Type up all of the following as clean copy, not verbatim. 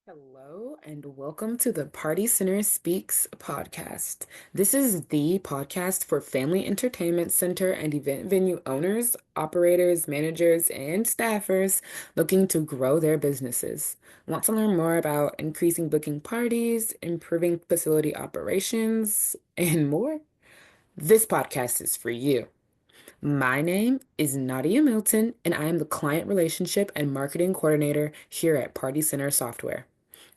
Hello and welcome to the Party Center Speaks podcast. This is the podcast for family entertainment center and event venue owners, operators, managers, and staffers looking to grow their businesses. Want to learn more about increasing booking parties, improving facility operations, and more? This podcast is for you. My name is Nadia Milton, and I am the Client Relationship and Marketing Coordinator here at Party Center Software.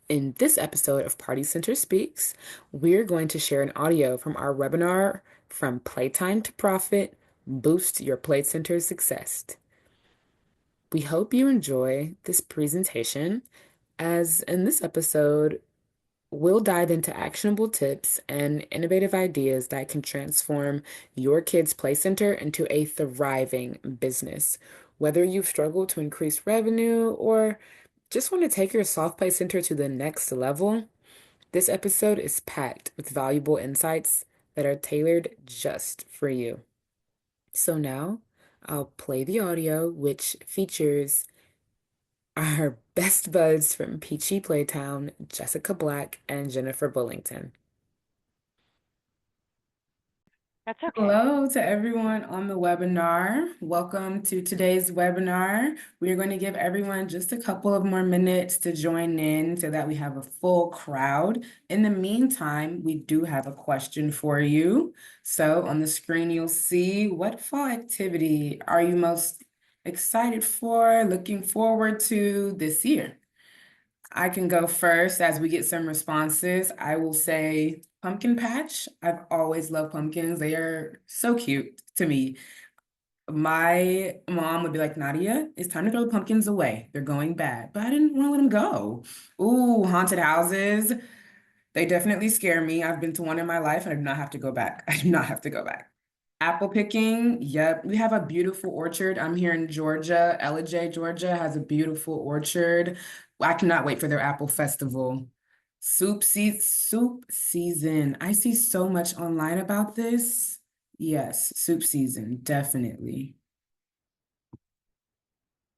In this episode of Party Center Speaks, we're going to share an audio from our webinar From Playtime to Profit, Boost Your Play Center Success. We hope you enjoy this presentation, as in this episode, we'll dive into actionable tips and innovative ideas that can transform your kids' play center into a thriving business. Whether you've struggled to increase revenue or just want to take your soft play center to the next level, this episode is packed with valuable insights that are tailored just for you. So now I'll play the audio, which features our best buds from Peachy Playtown, Jessica Black and Jennifer Bullington. That's okay. Hello to everyone on the webinar. Welcome to today's webinar. We are going to give everyone just a couple of more minutes to join in so that we have a full crowd. In the meantime, we do have a question for you. So on the screen, you'll see, what fall activity are you most excited for, looking forward to this year? I can go first as we get some responses. I will say pumpkin patch. I've always loved pumpkins. They are so cute to me. My mom would be like, Nadia, it's time to throw the pumpkins away. They're going bad. But I didn't want to let them go. Ooh, haunted houses. They definitely scare me. I've been to one in my life and I do not have to go back. I do not have to go back. Apple picking, yep. We have a beautiful orchard. I'm here in Georgia. Ellijay, Georgia has a beautiful orchard. I cannot wait for their apple festival. Soup season. I see so much online about this. Yes, soup season, definitely.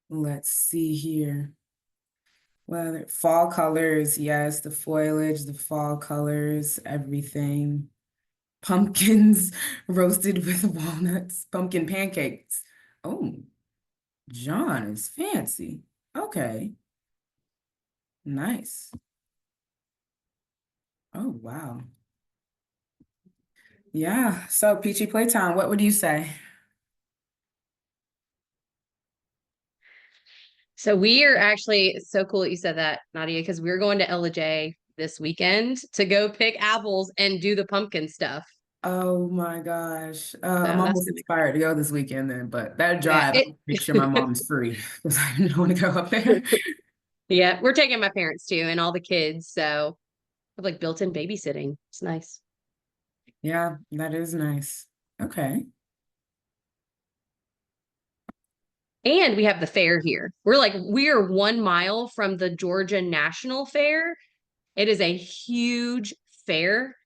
Let's see here. Well, fall colors, yes, the foliage, the fall colors, everything. Pumpkins roasted with walnuts, pumpkin pancakes. Oh, John is fancy. Okay, nice. Oh, wow. Yeah, so Peachy Playtown, what would you say? So we are actually, it's so cool that you said that, Nadia, because we're going to LJ this weekend to go pick apples and do the pumpkin stuff. Oh my gosh. So I'm that's almost gonna be inspired to go this weekend then, but that yeah. drive, I'll make sure my mom's free because I don't want to go up there. Yeah, we're taking my parents too and all the kids. So we have like built-in babysitting. It's nice. Yeah, that is nice. Okay. And we have the fair here. We are 1 mile from the Georgia National Fair. It is a huge fair.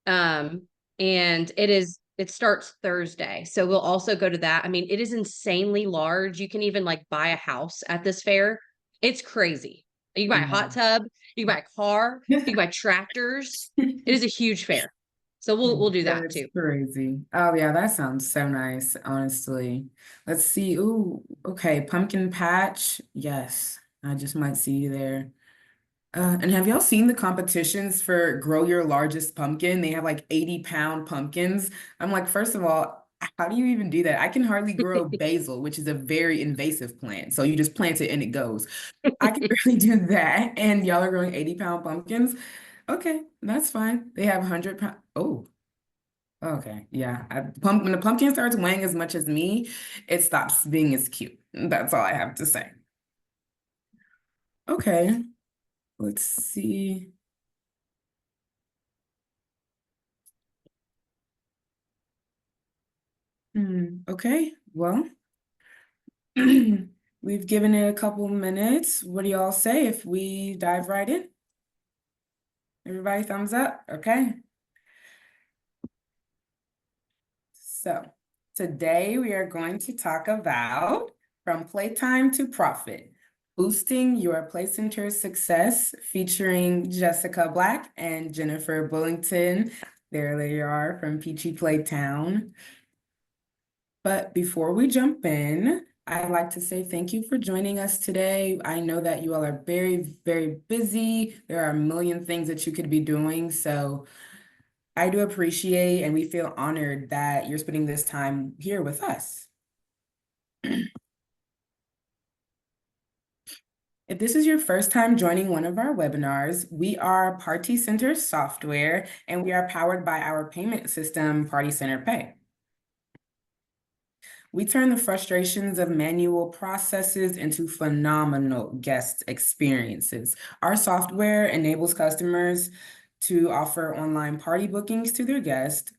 Um, and it starts Thursday. So we'll also go to that. I mean, it is insanely large. You can even like buy a house at this fair. It's crazy. You can buy a hot tub, you can buy a car, you can buy tractors. It is a huge fair. So we'll do that That's too. crazy. Oh yeah, that sounds so nice, honestly. Let's see. Ooh, okay, pumpkin patch. Yes, I just might see you there. And have y'all seen the competitions for grow your largest pumpkin? They have like 80-pound pumpkins. I'm like, first of all, how do you even do that? I can hardly grow basil, which is a very invasive plant. So you just plant it and it goes. I can barely do that. And y'all are growing 80-pound pumpkins. Okay, that's fine. They have 100-pound. Oh, okay. Yeah. When the pumpkin starts weighing as much as me, it stops being as cute. That's all I have to say. Okay, let's see. Okay, well, we've given it a couple minutes. What do y'all say if we dive right in? Everybody, thumbs up. Okay. So today we are going to talk about from playtime to profit, Boosting Your Play Center Success, featuring Jessica Black and Jennifer Bullington. There they are from Peachy Playtown. But before we jump in, I'd like to say thank you for joining us today. I know that you all are very, very busy. There are a million things that you could be doing. So I do appreciate and we feel honored that you're spending this time here with us. If this is your first time joining one of our webinars, we are Party Center Software, and we are powered by our payment system, Party Center Pay. We turn the frustrations of manual processes into phenomenal guest experiences. Our software enables customers to offer online party bookings to their guests,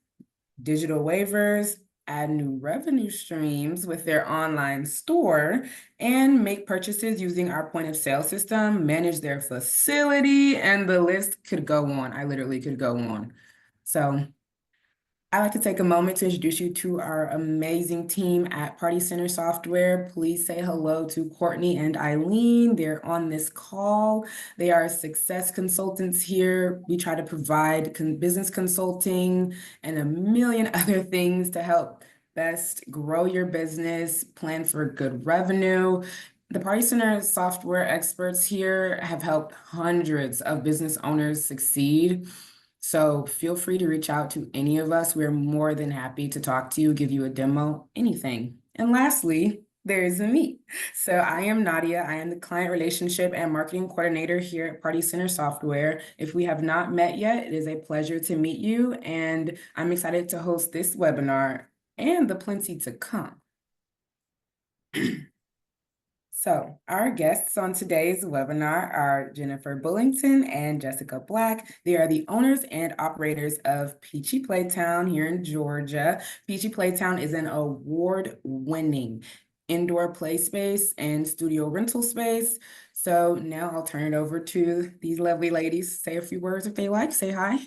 digital waivers, add new revenue streams with their online store, and make purchases using our point of sale system, manage their facility, and the list could go on. I literally could go on. So I'd like to take a moment to introduce you to our amazing team at Party Center Software. Please say hello to Courtney and Eileen. They're on this call. They are success consultants here. We try to provide business consulting and a million other things to help best grow your business, plan for good revenue. The Party Center software experts here have helped hundreds of business owners succeed. So feel free to reach out to any of us. We're more than happy to talk to you, give you a demo, anything. And lastly, there's me. So I am Nadia. I am the client relationship and marketing coordinator here at Party Center Software. If we have not met yet, it is a pleasure to meet you. And I'm excited to host this webinar and the plenty to come. So our guests on today's webinar are Jennifer Bullington and Jessica Black. They are the owners and operators of Peachy Playtown here in Georgia. Peachy Playtown is an award-winning indoor play space and studio rental space. So now I'll turn it over to these lovely ladies. Say a few words if they like. Say hi.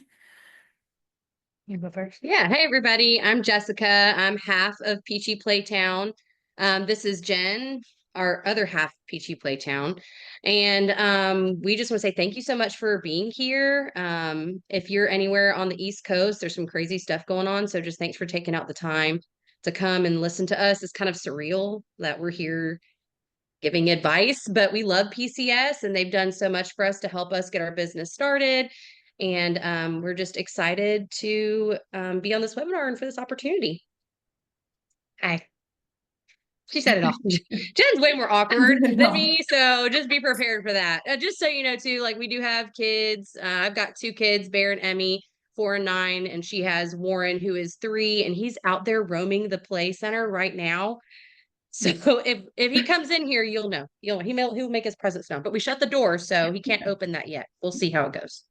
You go first. Yeah. Hey, everybody. I'm Jessica. I'm half of Peachy Playtown. This is Jen, our other half Peachy Playtown. And we just want to say thank you so much for being here. If you're anywhere on the East Coast, there's some crazy stuff going on. So just thanks for taking out the time to come and listen to us. It's kind of surreal that we're here giving advice, but we love PCS and they've done so much for us to help us get our business started. And we're just excited to be on this webinar and for this opportunity. Hi. She said it all. Jen's way more awkward than me, so just be prepared for that. Just so you know, too, like we do have kids. I've got two kids, Bear and Emmy, 4 and 9, and she has Warren, who is 3, and he's out there roaming the play center right now. So if he comes in here, you'll know. He'll make his presence known. But we shut the door, so he can't open that yet. We'll see how it goes.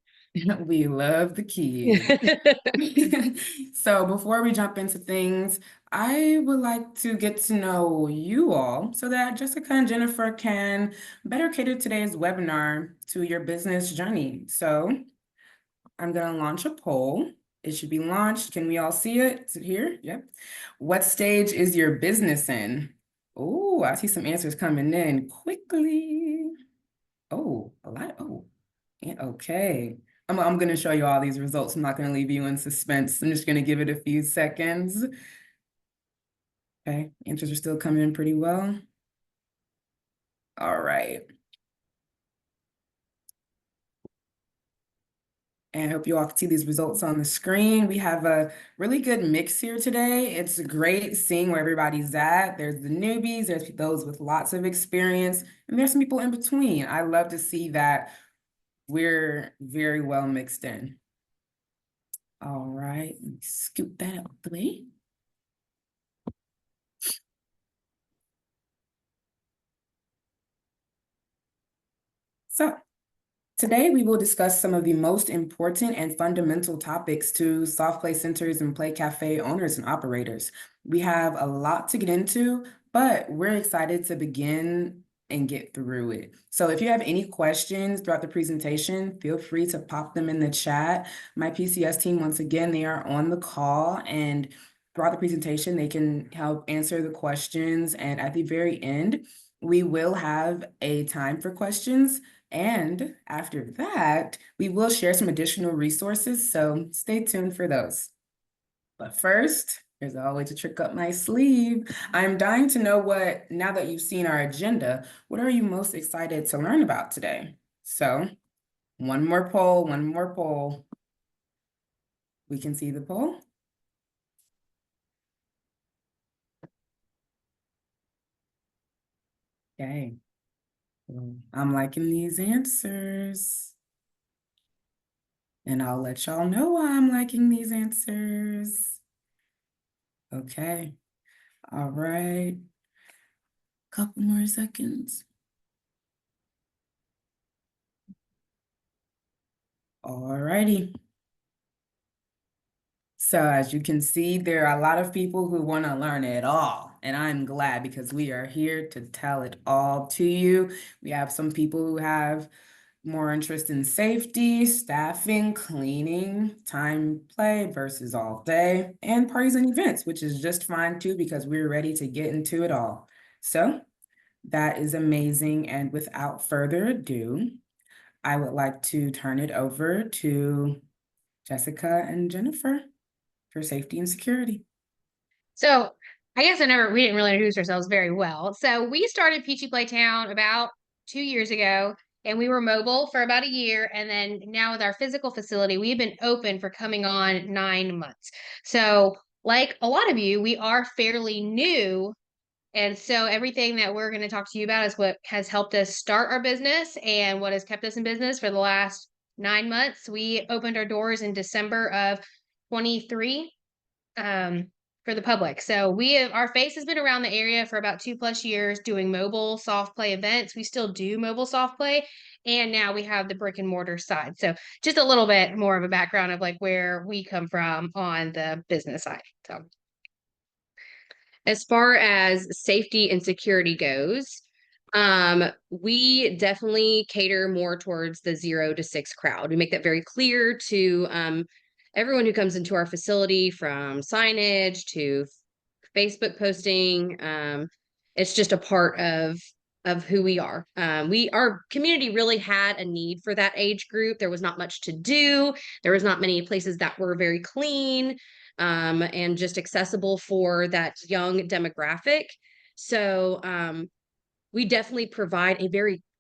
We love the kids. So before we jump into things, I would like to get to know you all so that Jessica and Jennifer can better cater today's webinar to your business journey. So I'm going to launch a poll. It should be launched. Can we all see it? Is it here? Yep. What stage is your business in? Oh, I see some answers coming in quickly. Oh, a lot. Oh, yeah, okay. I'm going to show you all these results. I'm not going to leave you in suspense. I'm just going to give it a few seconds. Okay, answers are still coming in pretty well. All right. And I hope you all can see these results on the screen. We have a really good mix here today. It's great seeing where everybody's at. There's the newbies, there's those with lots of experience, and there's some people in between. I love to see that we're very well mixed in. All right, let me scoot that out the way. So today we will discuss some of the most important and fundamental topics to soft play centers and play cafe owners and operators. We have a lot to get into, but we're excited to begin and get through it. So if you have any questions throughout the presentation, feel free to pop them in the chat. My PCS team, once again, they are on the call, and throughout the presentation, they can help answer the questions. And at the very end, We will have a time for questions. And after that, we will share some additional resources. So stay tuned for those. But first, there's always a trick up my sleeve. I'm dying to know now that you've seen our agenda, what are you most excited to learn about today? So, one more poll, one more poll. We can see the poll. Okay. I'm liking these answers. And I'll let y'all know why I'm liking these answers. Okay. All right. Couple more seconds. All righty. So as you can see, there are a lot of people who want to learn it all. And I'm glad because we are here to tell it all to you. We have some people who have more interest in safety, staffing, cleaning, time play versus all day, and parties and events, which is just fine too because we're ready to get into it all. So that is amazing. And without further ado, I would like to turn it over to Jessica and Jennifer for safety and security. So I guess we didn't really introduce ourselves very well. So we started Peachy Playtown about 2 years ago, and we were mobile for about a year. And then now with our physical facility, we've been open for coming on 9 months. So like a lot of you, we are fairly new. And so everything that we're going to talk to you about is what has helped us start our business and what has kept us in business for the last 9 months. We opened our doors in December of 23 for the public. So our face has been around the area for about 2+ years doing mobile soft play events. We still do mobile soft play. And now we have the brick and mortar side. So just a little bit more of a background of like where we come from on the business side. So as far as safety and security goes, we definitely cater more towards the 0 to 6 crowd. We make that very clear to everyone who comes into our facility, from signage to Facebook posting. It's just a part of who we are. Our community really had a need for that age group. There was not much to do. There was not many places that were very clean, and just accessible for that young demographic. So we definitely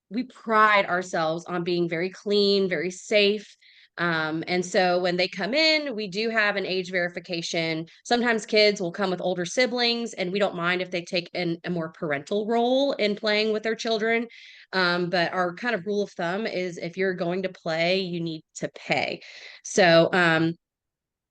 we pride ourselves on being very clean, very safe. And so when they come in, we do have an age verification. Sometimes kids will come with older siblings, and we don't mind if they take a more parental role in playing with their children. But our kind of rule of thumb is if you're going to play, you need to pay. So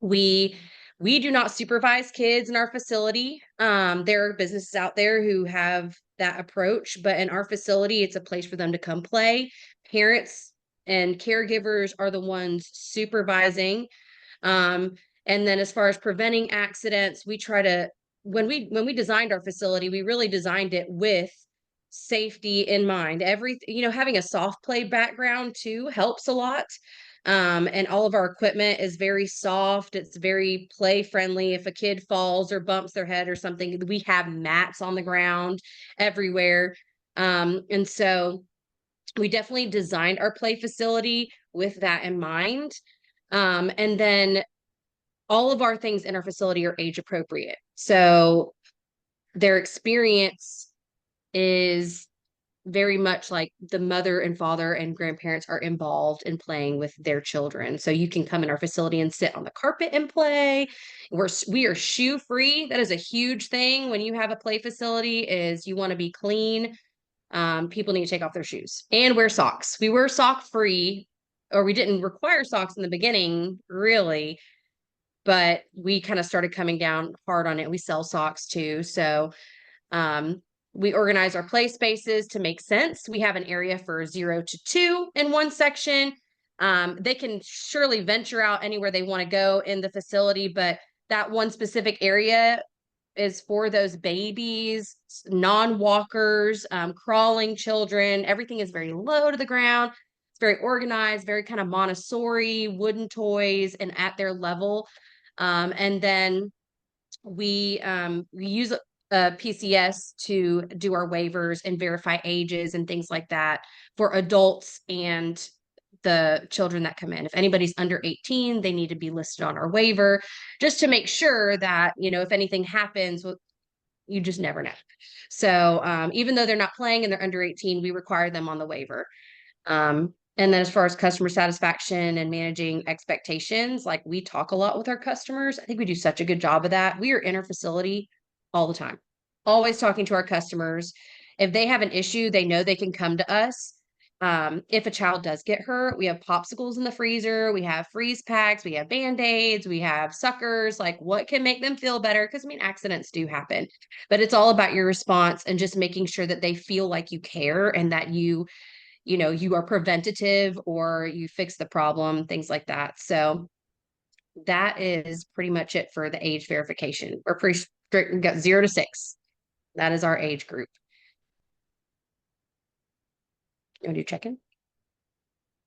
we we do not supervise kids in our facility. There are businesses out there who have that approach, but in our facility, it's a place for them to come play. Parents and caregivers are the ones supervising. Um, and then as far as preventing accidents, we try to when we designed our facility, we really designed it with safety in mind. Having a soft play background too helps a lot. And all of our equipment is very soft. It's very play friendly. If a kid falls or bumps their head or something, we have mats on the ground everywhere. And so we definitely designed our play facility with that in mind. And then all of our things in our facility are age appropriate. So their experience is very much like the mother and father and grandparents are involved in playing with their children. So you can come in our facility and sit on the carpet and play. We are shoe free. That is a huge thing when you have a play facility. Is you want to be clean. People need to take off their shoes and wear socks. We were sock free, or we didn't require socks in the beginning, really, but we kind of started coming down hard on it. We sell socks too. So um, we organize our play spaces to make sense. We have an area for 0 to 2 in one section. They can surely venture out anywhere they want to go in the facility, but that one specific area is for those babies, non-walkers, crawling children. Everything is very low to the ground. It's very organized, very kind of Montessori, wooden toys, and at their level. And then we use PCS to do our waivers and verify ages and things like that for adults and the children that come in. If anybody's under 18, they need to be listed on our waiver just to make sure that, if anything happens, you just never know. So even though they're not playing and they're under 18, we require them on the waiver. And then as far as customer satisfaction and managing expectations, like we talk a lot with our customers. I think we do such a good job of that. We are in our facility all the time, always talking to our customers. If they have an issue, they know they can come to us. If a child does get hurt, we have popsicles in the freezer, we have freeze packs, we have band-aids, we have suckers, like what can make them feel better? Because I mean, accidents do happen, but it's all about your response and just making sure that they feel like you care and that you are preventative or you fix the problem, things like that. So that is pretty much it for the age verification. We're pretty strict. We've got 0 to 6. That is our age group. You want to do check-in?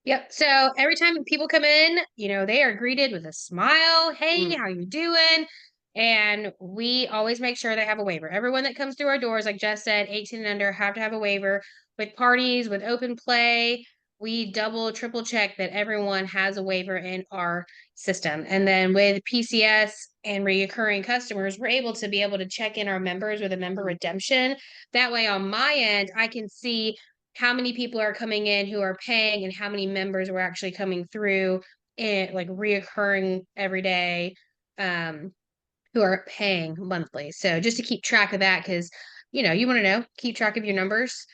Yep. So every time people come in, they are greeted with a smile. Hey, Mm. how you doing? And we always make sure they have a waiver. Everyone that comes through our doors, like Jess said, 18 and under have to have a waiver. With parties, with open play, we double, triple check that everyone has a waiver in our system. And then with PCS and reoccurring customers, we're able to check in our members with a member redemption. That way on my end, I can see how many people are coming in who are paying and how many members were actually coming through and like reoccurring every day who are paying monthly. So just to keep track of that, because you want to keep track of your numbers.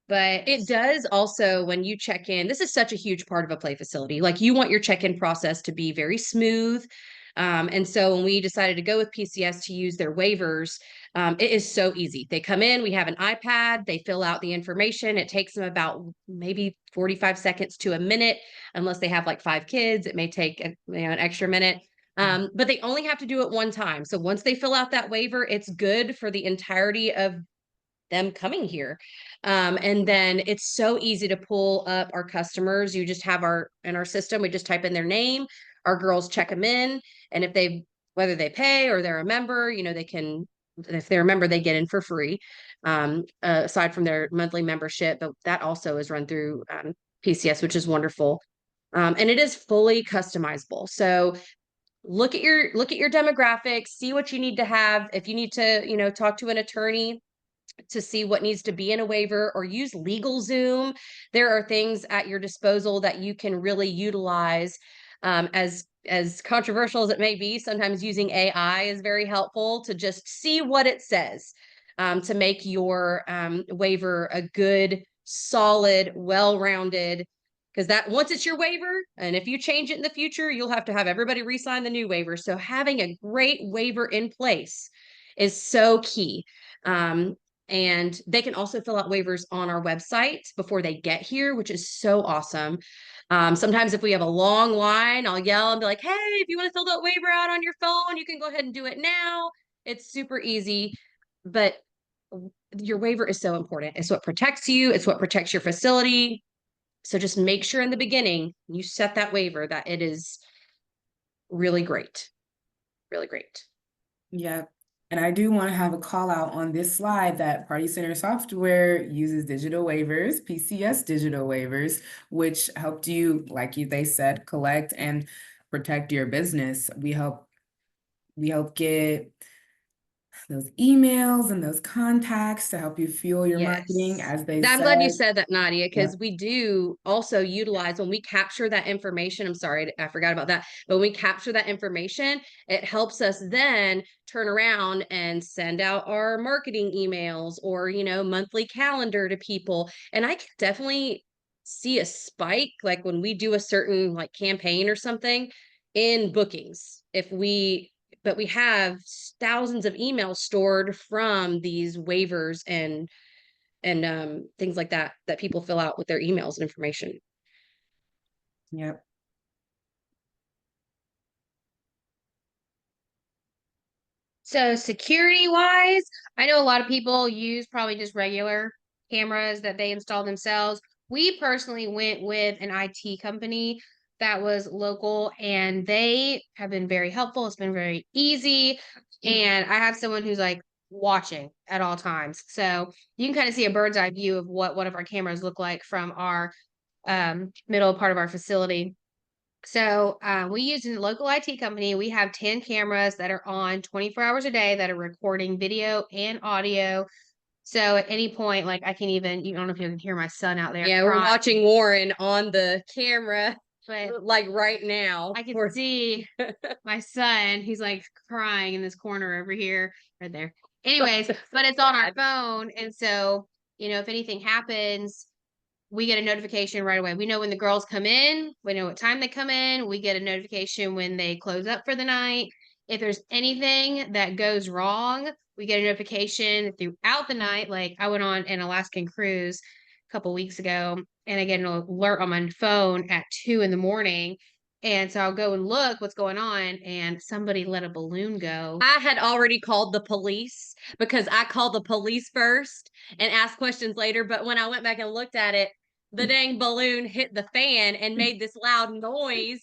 But It does also when you check in, this is such a huge part of a play facility. Like you want your check-in process to be very smooth. And so when we decided to go with PCS to use their waivers, it is so easy. They come in, we have an iPad, they fill out the information. It takes them about maybe 45 seconds to a minute, unless they have like 5 kids. It may take an extra minute. But they only have to do it one time. So once they fill out that waiver, it's good for the entirety of them coming here. And then it's so easy to pull up our customers. You just have in our system, we just type in their name, our girls check them in. And whether they pay or they're a member, they can, if they're a member, they get in for free, aside from their monthly membership. But that also is run through PCS, which is wonderful. And it is fully customizable. So look at your demographics, see what you need to have. If you need to, talk to an attorney to see what needs to be in a waiver or use LegalZoom. There are things at your disposal that you can really utilize. As controversial as it may be, sometimes using AI is very helpful to just see what it says, to make your waiver a good, solid, well-rounded. Because that once it's your waiver, and if you change it in the future, you'll have to have everybody re-sign the new waiver. So having a great waiver in place is so key. And they can also fill out waivers on our website before they get here, which is so awesome. Sometimes if we have a long line, I'll yell and be like, hey, if you want to fill that waiver out on your phone, you can go ahead and do it now. It's super easy. But your waiver is so important. It's what protects you. It's what protects your facility. So just make sure in the beginning you set that waiver that it is really great. Really great. Yeah. And I do want to have a call out on this slide that Party Center software uses digital waivers, PCS digital waivers, which helped you, they said, collect and protect your business. We help get those emails and those contacts to help you fuel your marketing, Yes. as they I'm glad you said. said that, Nadia, Yeah. because we do also utilize when we capture that information. I'm sorry, I forgot about that. But when we capture that information, it helps us then turn around and send out our marketing emails or, monthly calendar to people. And I can definitely see a spike, like when we do a certain like campaign or something in bookings. But we have thousands of emails stored from these waivers and things like that people fill out with their emails and information. Yep. so security wise, I know a lot of people use probably just regular cameras that they install themselves. We personally went with an IT company that was local, and they have been very helpful. It's been very easy. And I have someone who's like watching at all times. So you can kind of see a bird's eye view of what one of our cameras look like from our middle part of our facility. So we use a local IT company. We have 10 cameras that are on 24 hours a day that are recording video and audio. So at any point, like I can even, you don't know if you can hear my son out there. Yeah, crying, we're watching Warren on the camera, but like right now. I can see my son. He's like crying in this corner over here, right there. Anyways, but it's on our phone. And so, if anything happens, we get a notification right away. We know when the girls come in, we know what time they come in, we get a notification when they close up for the night. If there's anything that goes wrong, we get a notification throughout the night. Like I went on an Alaskan cruise a couple weeks ago and I get an alert on my phone at 2 in the morning. And so I'll go and look what's going on, and somebody let a balloon go. I had already called the police because I called the police first and asked questions later. But when I went back and looked at it, the dang balloon hit the fan and made this loud noise.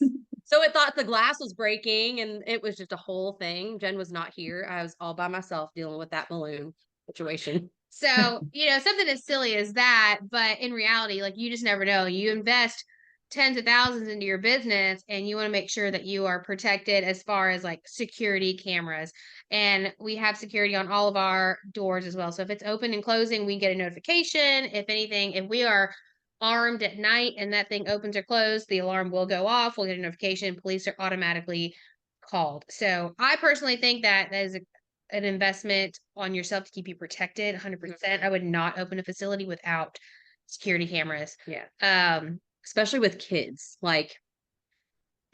So it thought the glass was breaking, and it was just a whole thing. Jen was not here. I was all by myself dealing with that balloon situation. So, something as silly as that, but in reality, like you just never know. You invest tens of thousands into your business and you want to make sure that you are protected as far as like security cameras. And we have security on all of our doors as well. So if it's open and closing, we get a notification. If anything, if we are armed at night and that thing opens or closed, the alarm will go off. We'll get a notification. Police are automatically called. So I personally think that is an investment on yourself to keep you protected 100%. I would not open a facility without security cameras. Yeah. Um, Especially with kids. Like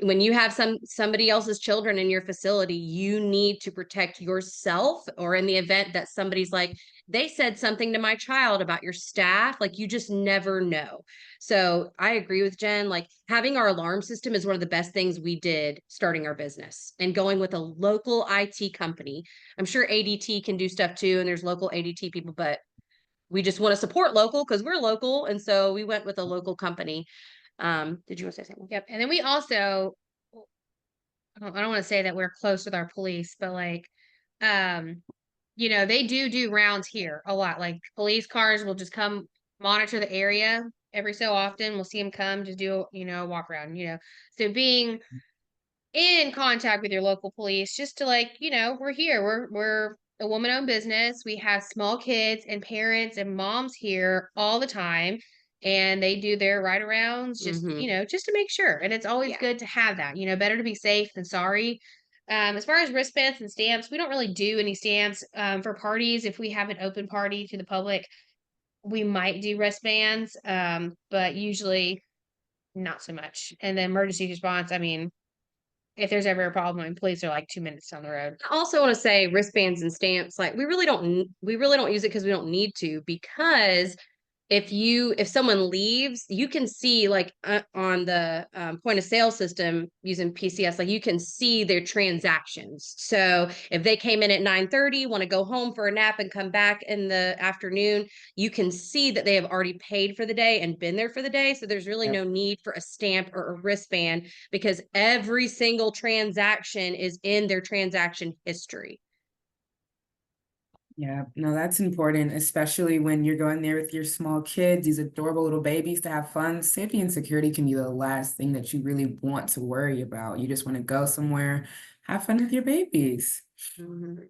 when you have somebody else's children in your facility, you need to protect yourself, or in the event that somebody's like, they said something to my child about your staff, like you just never know. So I agree with Jen. Like having our alarm system is one of the best things we did starting our business, and going with a local IT company. I'm sure ADT can do stuff too, and there's local ADT people, but we just want to support local because we're local. And so we went with a local company. Did you want to say something? yep. And then we also, I don't want to say that we're close with our police, but like, um, they do rounds here a lot. Like police cars will just come monitor the area every so often. We'll see them come, just do, a walk around, So being in contact with your local police just to like, we're here. We're a woman-owned business. We have small kids and parents and moms here all the time. And they do their ride arounds just, just to make sure. And it's always good to have that, better to be safe than sorry. As far as wristbands and stamps, we don't really do any stamps for parties. If we have an open party to the public, we might do wristbands, but usually not so much. And then emergency response, I mean, if there's ever a problem, and police are like 2 minutes down the road. I also want to say wristbands and stamps, like we really don't use it because we don't need to, because if someone leaves, you can see like on the point of sale system using PCS, like you can see their transactions. So if they came in at 9:30, want to go home for a nap and come back in the afternoon, you can see that they have already paid for the day and been there for the day. So there's really no need for a stamp or a wristband, because every single transaction is in their transaction history. Yeah, no, that's important, especially when you're going there with your small kids, these adorable little babies to have fun. Safety and security can be the last thing that you really want to worry about. You just want to go somewhere, have fun with your babies. Mm-hmm.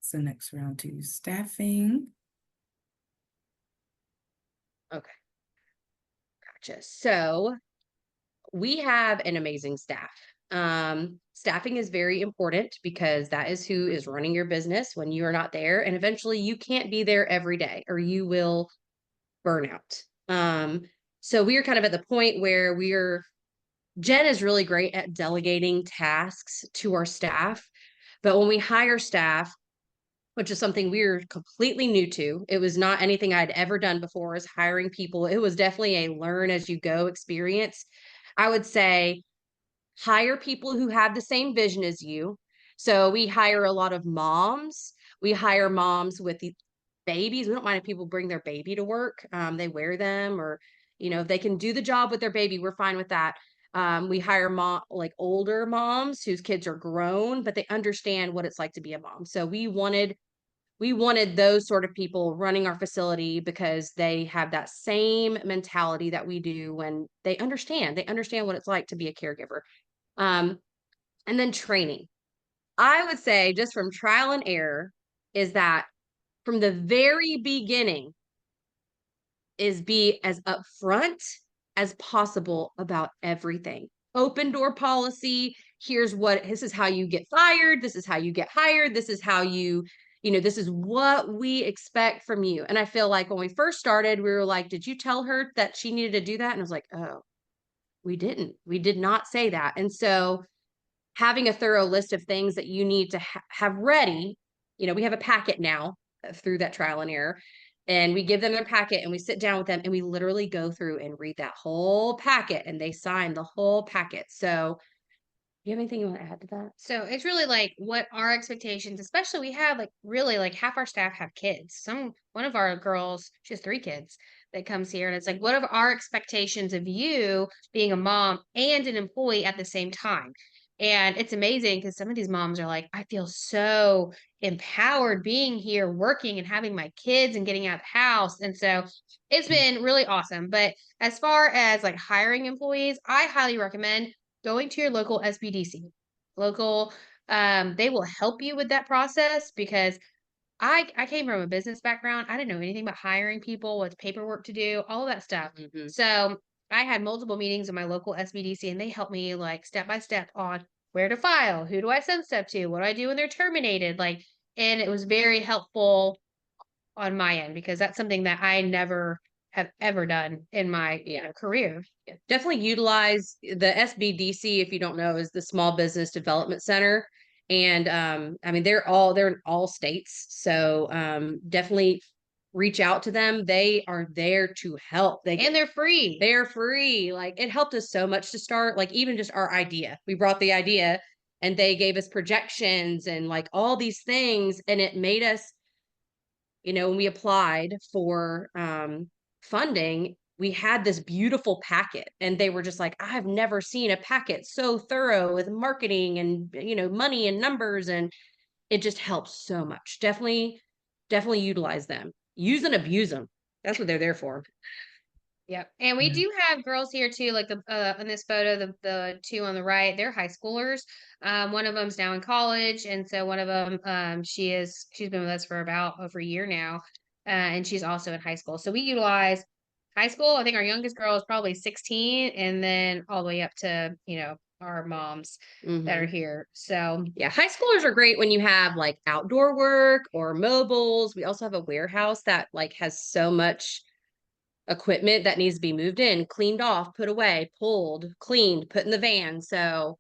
So next round to staffing. Okay. Gotcha. So we have an amazing staff. Staffing is very important because that is who is running your business when you are not there. And eventually you can't be there every day or you will burn out. So we are kind of at the point where Jen is really great at delegating tasks to our staff. But when we hire staff, which is something we are completely new to, it was not anything I'd ever done before, is hiring people. It was definitely a learn as you go experience. I would say hire people who have the same vision as you. So we hire a lot of moms. We hire moms with babies. We don't mind if people bring their baby to work. They wear them, or, if they can do the job with their baby, we're fine with that. We hire like older moms whose kids are grown, but they understand what it's like to be a mom. So we wanted those sort of people running our facility because they have that same mentality that we do, when they understand what it's like to be a caregiver. Um, and then training. I would say, just from trial and error, is that from the very beginning is be as upfront as possible about everything. Open door policy. This is how you get fired. This is how you get hired. This is how this is what we expect from you. And I feel like when we first started, we were like, did you tell her that she needed to do that? And I was like, oh, we didn't. We did not say that. And so having a thorough list of things that you need to have ready, we have a packet now through that trial and error, and we give them their packet and we sit down with them and we literally go through and read that whole packet, and they sign the whole packet. So, you have anything you want to add to that? So it's really like what our expectations, especially we have like really like half our staff have kids. One of our girls, she has 3 kids that comes here, and it's like, what are our expectations of you being a mom and an employee at the same time? And it's amazing because some of these moms are like, I feel so empowered being here, working and having my kids and getting out of the house. And so it's been really awesome. But as far as like hiring employees, I highly recommend going to your local SBDC. Local, they will help you with that process because I came from a business background. I didn't know anything about hiring people, what's paperwork to do, all of that stuff. Mm-hmm. So I had multiple meetings in my local SBDC, and they helped me like step by step on where to file, who do I send stuff to, what do I do when they're terminated, like, and it was very helpful on my end because that's something that I never have ever done in my career. Yeah, definitely utilize the SBDC. If you don't know, is the Small Business Development Center. And I mean, they're in all states. So definitely reach out to them. They are there to help. And they're free. They're free. Like, it helped us so much to start, like, even just our idea. We brought the idea and they gave us projections and like all these things. And it made us, when we applied for funding, we had this beautiful packet, and they were just like, I've never seen a packet so thorough with marketing and, money and numbers. And it just helps so much. Definitely utilize them. Use and abuse them. That's what they're there for. Yep. And we do have girls here too, like the in this photo, the 2 on the right, they're high schoolers. One of them's now in college, and so one of them, she's been with us for about over a year now, and she's also in high school. So we utilize high school. I think our youngest girl is probably 16, and then all the way up to our moms that are here. So yeah, high schoolers are great when you have like outdoor work or mobiles. We also have a warehouse that like has so much equipment that needs to be moved in, cleaned off, put away, pulled, cleaned, put in the van. So,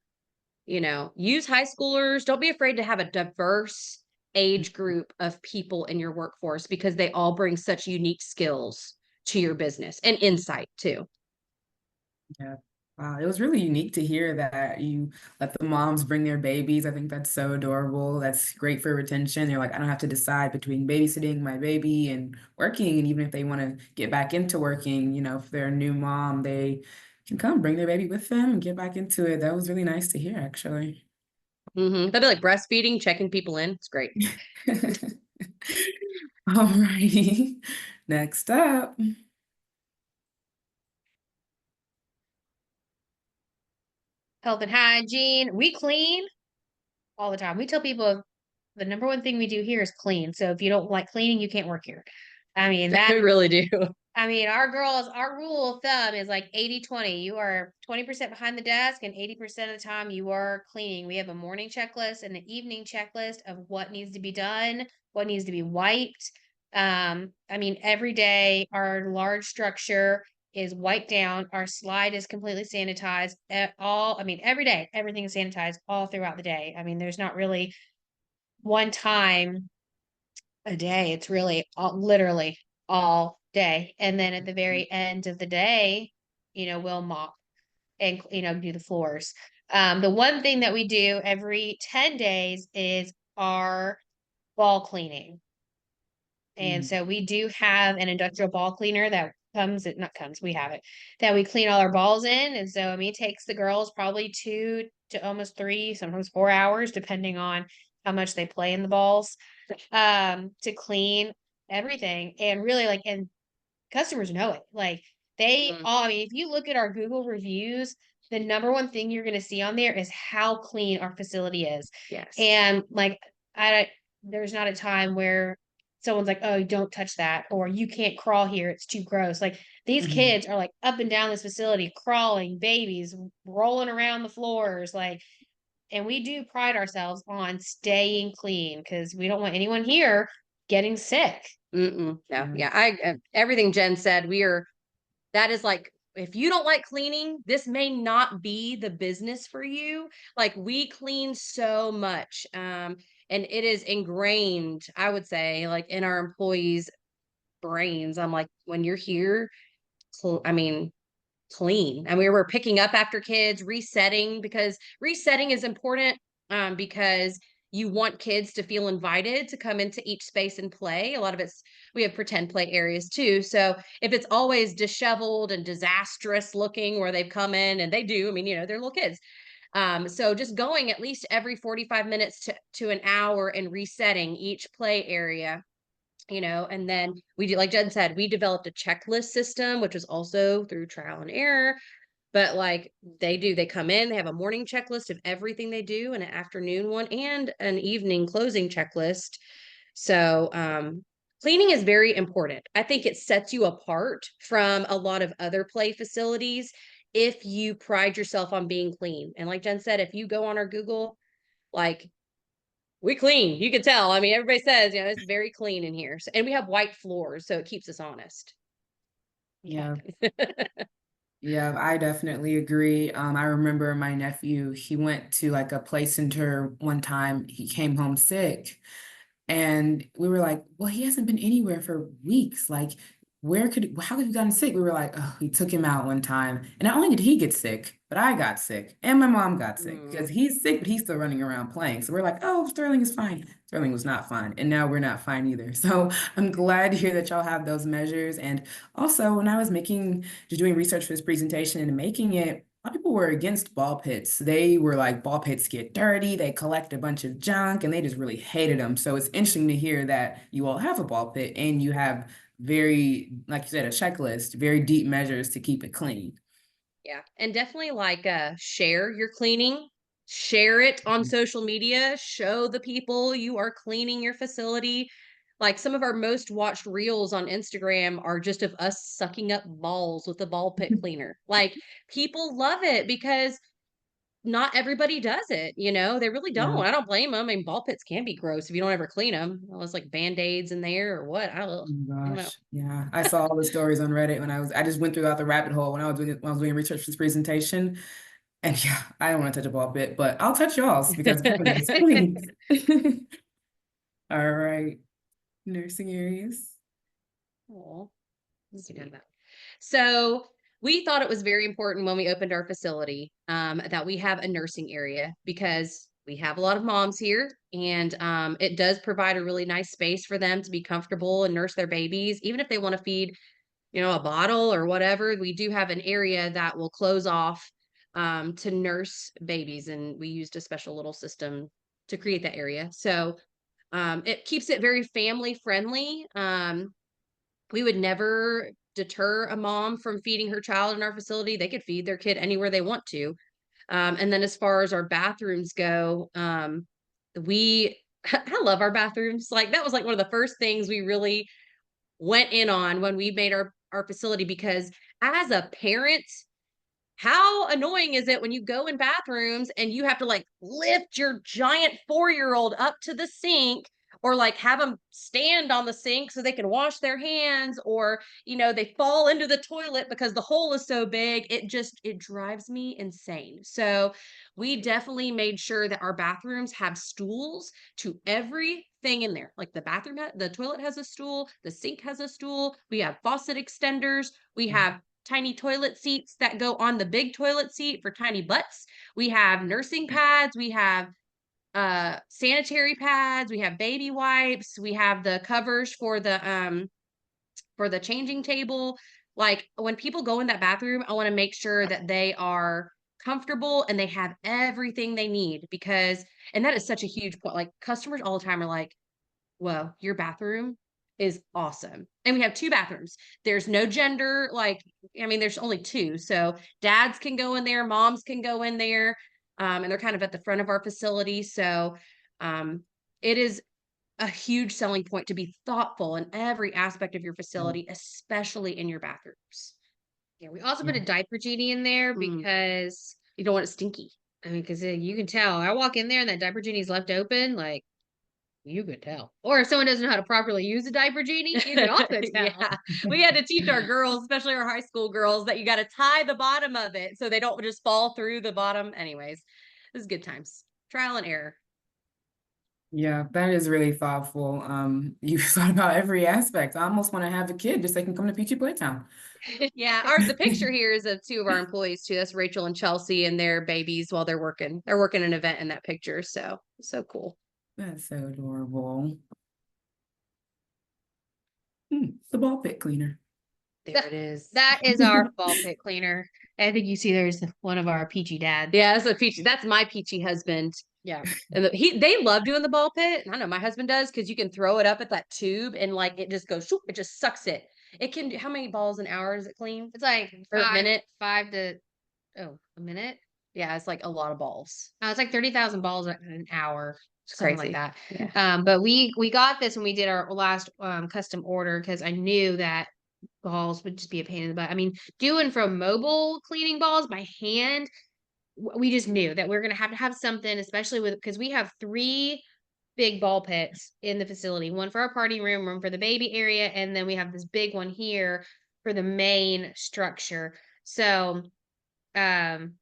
use high schoolers. Don't be afraid to have a diverse age group of people in your workforce, because they all bring such unique skills to your business and insight too. Yeah. Wow, it was really unique to hear that you let the moms bring their babies. I think that's so adorable. That's great for retention. They're like, I don't have to decide between babysitting my baby and working. And even if they want to get back into working, if they're a new mom, they can come bring their baby with them and get back into it. That was really nice to hear, actually. That'd be like breastfeeding, checking people in. It's great. All righty. Next up. health and hygiene, we clean all the time. We tell people the number one thing we do here is clean. So if you don't like cleaning, you can't work here. I mean, They really do. I mean, our rule of thumb is like 80-20. You are 20% behind the desk, and 80% of the time you are cleaning. We have a morning checklist and an evening checklist of what needs to be done, what needs to be wiped. I mean, every day our large structure is wiped down. Our slide is completely sanitized. Every day, everything is sanitized all throughout the day. I mean, there's not really one time a day. It's really literally all day. And then at the very end of the day, we'll mop and, do the floors. The one thing that we do every 10 days is our fall cleaning. And so we do have an industrial ball cleaner that we have it, that we clean all our balls in. And so, I mean, it takes the girls probably 2 to almost 3, sometimes 4 hours, depending on how much they play in the balls, to clean everything. And really, like, and customers know it. Like, I mean, if you look at our Google reviews, the number one thing you're going to see on there is how clean our facility is. Yes. And like, there's not a time where someone's like, oh, don't touch that, or you can't crawl here, it's too gross. Like, these kids are like up and down this facility, crawling, babies rolling around the floors, like, and we do pride ourselves on staying clean because we don't want anyone here getting sick. No, yeah, I everything Jen said, that is like, if you don't like cleaning, this may not be the business for you. Like, we clean so much, and it is ingrained, I would say, like, in our employees' brains. I'm like, when you're here, I mean, clean. And we were picking up after kids, resetting, because resetting is important, because you want kids to feel invited to come into each space and play. A lot of we have pretend play areas too. So if it's always disheveled and disastrous looking where they've come in, and they do, I mean, they're little kids. So just going at least every 45 minutes to an hour and resetting each play area, and then we do, like Jen said, we developed a checklist system, which was also through trial and error. But like, they come in, they have a morning checklist of everything they do, and an afternoon one, and an evening closing checklist. So cleaning is very important. I think it sets you apart from a lot of other play facilities if you pride yourself on being clean. And like Jen said, if you go on our Google, like, we clean. You can tell. I mean, everybody says, it's very clean in here. So, and we have white floors, so it keeps us honest. Yeah. Yeah, I definitely agree. I remember my nephew, he went to like a play center one time. He came home sick. And we were like, well, he hasn't been anywhere for weeks. Like, how could he gotten sick? We were like, oh, we took him out one time. And not only did he get sick, but I got sick and my mom got sick because he's sick, but he's still running around playing. So we're like, oh, Sterling is fine. Sterling was not fine. And now we're not fine either. So I'm glad to hear that y'all have those measures. And also, when I was just doing research for this presentation and making it, a lot of people were against ball pits. They were like, ball pits get dirty, they collect a bunch of junk, and they just really hated them. So it's interesting to hear that you all have a ball pit and you have very, like you said, a checklist, very deep measures to keep it clean. Yeah. And definitely, like, share your cleaning, share it on social media, show the people you are cleaning your facility. Like, some of our most watched reels on Instagram are just of us sucking up balls with a ball pit cleaner. Like, people love it because not everybody does it, they really don't. Yeah. I don't blame them. I mean, ball pits can be gross if you don't ever clean them. Well, it's like Band-Aids in there or what. Oh I my don't know. gosh. Yeah. I saw all the stories on Reddit I just went throughout the rabbit hole when I was doing research for this presentation. And yeah, I don't want to touch a ball pit, but I'll touch y'all's because it's clean. All right. Nursing areas. Oh, let's do that. So we thought it was very important when we opened our facility, that we have a nursing area, because we have a lot of moms here, and it does provide a really nice space for them to be comfortable and nurse their babies, even if they want to feed, a bottle or whatever. We do have an area that will close off, to nurse babies, and we used a special little system to create that area. So it keeps it very family friendly. We would never deter a mom from feeding her child in our facility. They could feed their kid anywhere they want to. And then as far as our bathrooms go, we I love our bathrooms. Like, that was like one of the first things we really went in on when we made our facility, because as a parent, how annoying is it when you go in bathrooms and you have to like lift your giant 4-year-old up to the sink, or like have them stand on the sink so they can wash their hands, or they fall into the toilet because the hole is so big. It drives me insane. So we definitely made sure that our bathrooms have stools to everything in there. Like, the toilet has a stool, the sink has a stool, we have faucet extenders, we have tiny toilet seats that go on the big toilet seat for tiny butts. We have nursing pads. We have sanitary pads, we have baby wipes, we have the covers for the changing table. Like when people go in that bathroom, I want to make sure that they are comfortable and they have everything they need because and that is such a huge point. Like customers all the time are like, "Whoa, your bathroom is awesome." And we have two bathrooms. There's no gender, like I mean, there's only two. So dads can go in there, moms can go in there. And they're kind of at the front of our facility. So um it is a huge selling point to be thoughtful in every aspect of your Oh, facility, especially in your bathrooms. Yeah, we also put yeah. a diaper genie in there Mm. because You don't want it stinky. I mean, because you can tell. I walk in there and that diaper genie's left open, like you could tell. Or if someone doesn't know how to properly use a diaper genie, you could also tell. Yeah. We had to teach our girls, especially our high school girls, that you got to tie the bottom of it so they don't just fall through the bottom. Anyways, this is good times. Trial and error. Yeah, that is really thoughtful. You thought about every aspect. I almost want to have a kid just so they can come to Peachy Playtown. Yeah, our the picture here is of two of our employees too. That's Rachel and Chelsea and their babies while they're working. They're working an event in that picture. So cool. That's so adorable. The ball pit cleaner. There it is. That is our ball pit cleaner. I think you see there's one of our peachy dads. Yeah, that's a peachy. That's my peachy husband. Yeah. And they love doing the ball pit. I know my husband does because you can throw it up at that tube and like it just goes, shoop, it just sucks it. It can do how many balls an hour does it clean? It's like Or a minute? a minute. Yeah, it's like a lot of balls. It's like 30,000 balls an hour, It's something like crazy. that. Yeah. But we got this when we did our last custom order because I knew that balls would just be a pain in the butt. I mean, doing from mobile cleaning balls by hand, we just knew that we're gonna have to have something, especially with because we have three big ball pits in the facility, one for our party room, one for the baby area, and then we have this big one here for the main structure. So um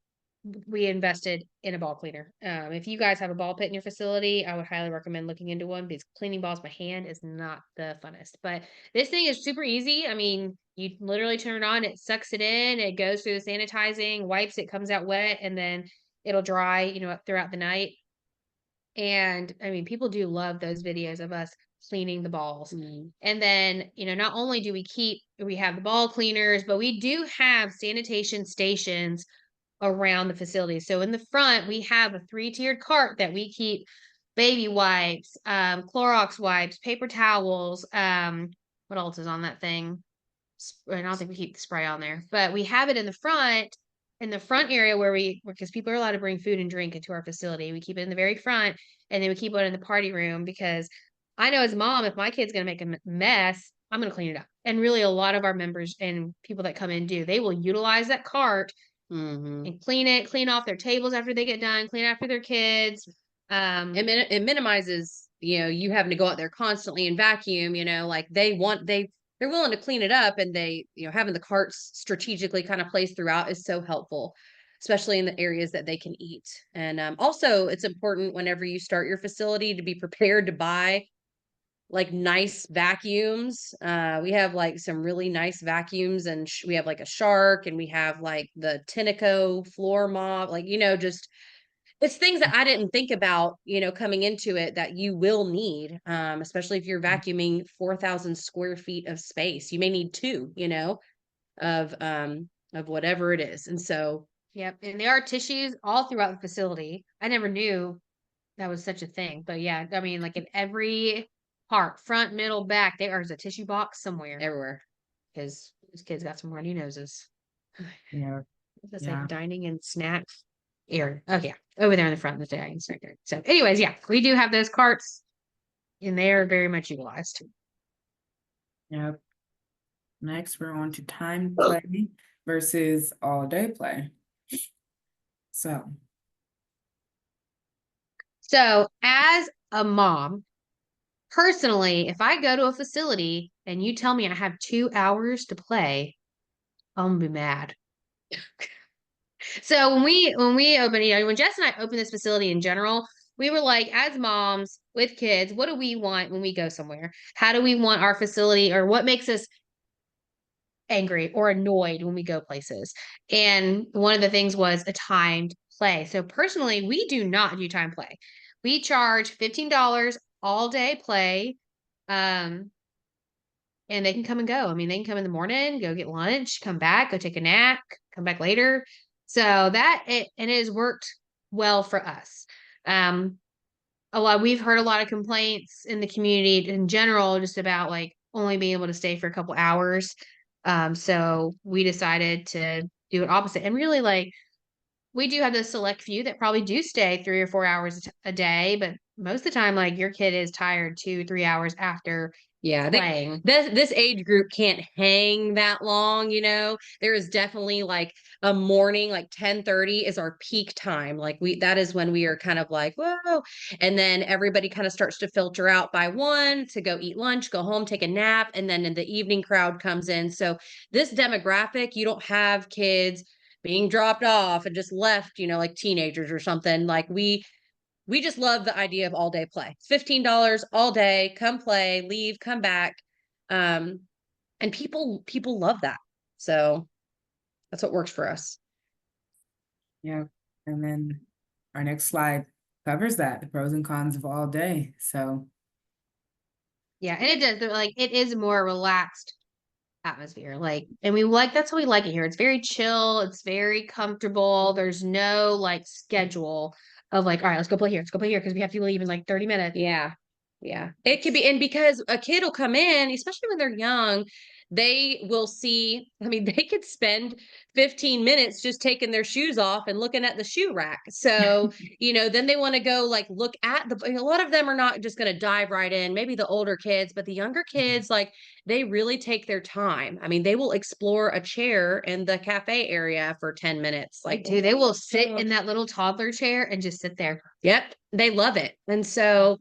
we invested in a ball cleaner. If you guys have a ball pit in your facility, I would highly recommend looking into one because cleaning balls by hand is not the funnest. But this thing is super easy. I mean, you literally turn it on, it sucks it in, it goes through the sanitizing, wipes, it comes out wet, and then it'll dry, throughout the night. And I mean, people do love those videos of us cleaning the balls. And then, not only do we have the ball cleaners, but we do have sanitation stations around the facility. So in the front, we have a three-tiered cart that we keep baby wipes, Clorox wipes, paper towels. What else is on that thing? I don't think we keep the spray on there, but we have it in the front area because people are allowed to bring food and drink into our facility. We keep it in the very front, and then we keep it in the party room because I know as a mom, if my kid's gonna make a mess, I'm gonna clean it up. And really, a lot of our members and people that come in they will utilize that cart and clean off their tables after they get done, clean after their kids. It minimizes, you having to go out there constantly and vacuum, like they're willing to clean it up and they, having the carts strategically kind of placed throughout is so helpful, especially in the areas that they can eat. And also it's important whenever you start your facility to be prepared to buy like nice vacuums. We have like some really nice vacuums and we have like a Shark and we have like the Tinico floor mop, like, just it's things that I didn't think about, coming into it that you will need, especially if you're vacuuming 4,000 square feet of space. You may need two, of whatever it is. And so, Yep, and there are tissues all throughout the facility. I never knew that was such a thing, but yeah, I mean, like in every part, front, middle, back, there is a tissue box somewhere everywhere. because these kids got some runny noses. Yeah, That's yeah. like dining and snack area. Oh yeah, over there in the front of the dining snack area. So, anyways, yeah, we do have those carts, and they are very much utilized. Yep. Next, we're on to time play versus all day play. So, So, as a mom, personally, if I go to a facility and you tell me I have 2 hours to play, I'm gonna be mad. So when we opened, when Jess and I opened this facility in general, we were like, as moms with kids, what do we want when we go somewhere? How do we want our facility, or what makes us angry or annoyed when we go places? And one of the things was a timed play. So personally, we do not do time play. We charge $15 all day play. And they can come and go. I mean, they can come in the morning, go get lunch, come back, go take a nap, come back later. So it has worked well for us. We've heard a lot of complaints in the community in general, just about like only being able to stay for a couple hours. So we decided to do it opposite. And really, like, we do have the select few that probably do stay 3 or 4 hours a day, but most of the time, like, your kid is tired 2, 3 hours after Yeah, playing. this age group can't hang that long, There is definitely like a morning, like 10:30 is our peak time. Like that is when we are kind of like, whoa. And then everybody kind of starts to filter out by 1 to go eat lunch, go home, take a nap, and then in the evening crowd comes in. So this demographic, you don't have kids being dropped off and just left, like teenagers or something. Like we just love the idea of all day play. It's $15 all day, come play, leave, come back. Um, and people love that. So that's what works for us. Yeah. And then our next slide covers that, the pros and cons of all day. So Yeah, and it does. Like, it is a more relaxed atmosphere. Like, and that's how we like it here. It's very chill. It's very comfortable. There's no like schedule of like, all right, let's go play here. Let's go play here because we have to leave in like 30 minutes. Yeah. Yeah. It could be, and because a kid will come in, especially when they're young, they will see, I mean, they could spend 15 minutes just taking their shoes off and looking at the shoe rack. So, then they want to go like look at a lot of them are not just going to dive right in, maybe the older kids, but the younger kids, like they really take their time. I mean, they will explore a chair in the cafe area for 10 minutes. Like, Dude, they will sit in that little toddler chair and just sit there. Yep. They love it. And so,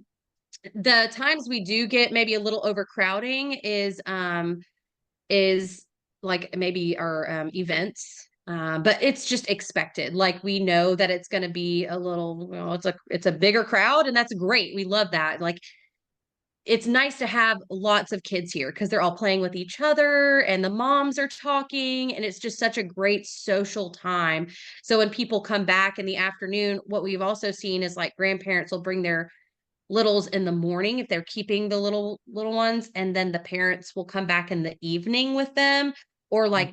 the times we do get maybe a little overcrowding is like maybe our events, but it's just expected. Like we know that it's going to be a little, it's a bigger crowd, and that's great. We love that. Like it's nice to have lots of kids here because they're all playing with each other and the moms are talking, and it's just such a great social time. So when people come back in the afternoon, what we've also seen is like grandparents will bring their littles in the morning if they're keeping the little ones, and then the parents will come back in the evening with them, or like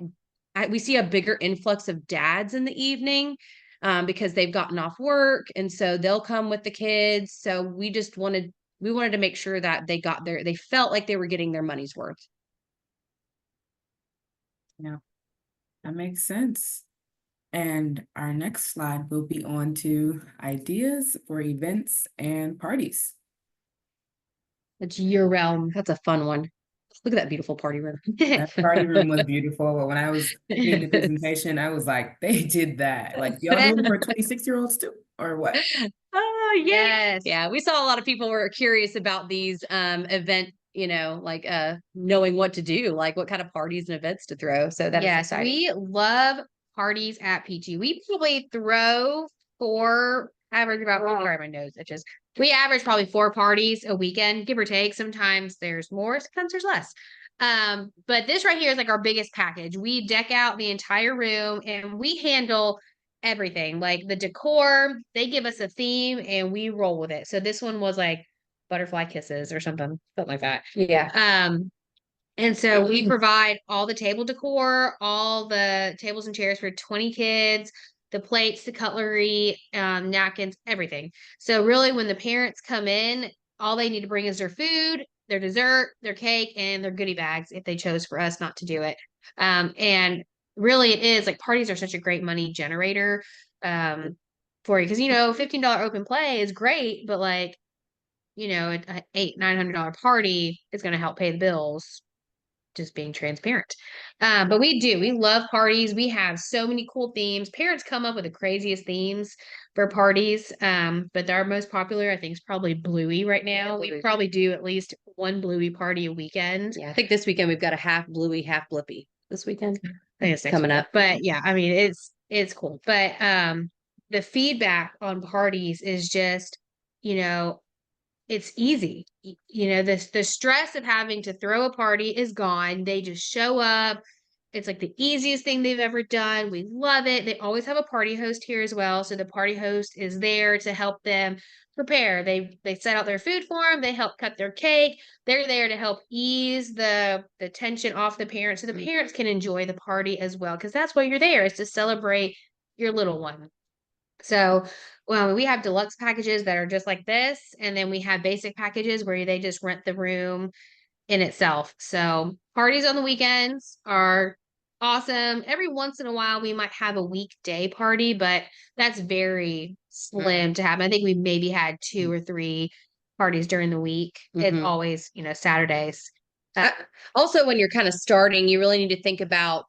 we see a bigger influx of dads in the evening, because they've gotten off work, and so they'll come with the kids. So we wanted to make sure that they felt like they were getting their money's worth. yeah, that makes sense. And our next slide will be on to ideas for events and parties. It's year round. That's a fun one. Look at that beautiful party room. That party room was beautiful. But when I was seeing the presentation, I was like, they did that. Like, y'all doing it for 26-year-olds too, or what? Oh, Yes. yeah. We saw a lot of people were curious about these event, like knowing what to do, like what kind of parties and events to throw. So that is Yes, exciting. we love parties at Peachy. We probably throw average about, sorry, my nose itches. We average probably 4 parties a weekend, give or take. Sometimes there's more, sometimes there's less. But this right here is like our biggest package. We deck out the entire room and we handle everything. Like the decor, they give us a theme and we roll with it. So this one was like butterfly kisses or something like that. Yeah. And so we provide all the table decor, all the tables and chairs for 20 kids, the plates, the cutlery, napkins, everything. So really, when the parents come in, all they need to bring is their food, their dessert, their cake, and their goodie bags if they chose for us not to do it. And really, it is like parties are such a great money generator, for you, because $15 open play is great, but like, an $800-900 party is going to help pay the bills, just being transparent. But we love parties. We have so many cool themes. Parents come up with the craziest themes for parties. But our most popular, I think, is probably Bluey right now. We probably do at least one Bluey party a weekend. Yeah. I think this weekend we've got a half Bluey, half Blippy this weekend. I think it's coming up. But yeah, I mean, it's cool. But the feedback on parties is just, it's easy. The stress of having to throw a party is gone. They just show up. It's like the easiest thing they've ever done. We love it. They always have a party host here as well. So the party host is there to help them prepare. They set out their food for them. They help cut their cake. They're there to help ease the tension off the parents so the parents can enjoy the party as well. Because that's why you're there, is to celebrate your little one. So, well, we have deluxe packages that are just like this, and then we have basic packages where they just rent the room in itself. So parties on the weekends are awesome. Every once in a while, we might have a weekday party, but that's very slim to happen. I think we maybe had 2 or 3 parties during the week. It's always, Saturdays. Also, when you're kind of starting, you really need to think about,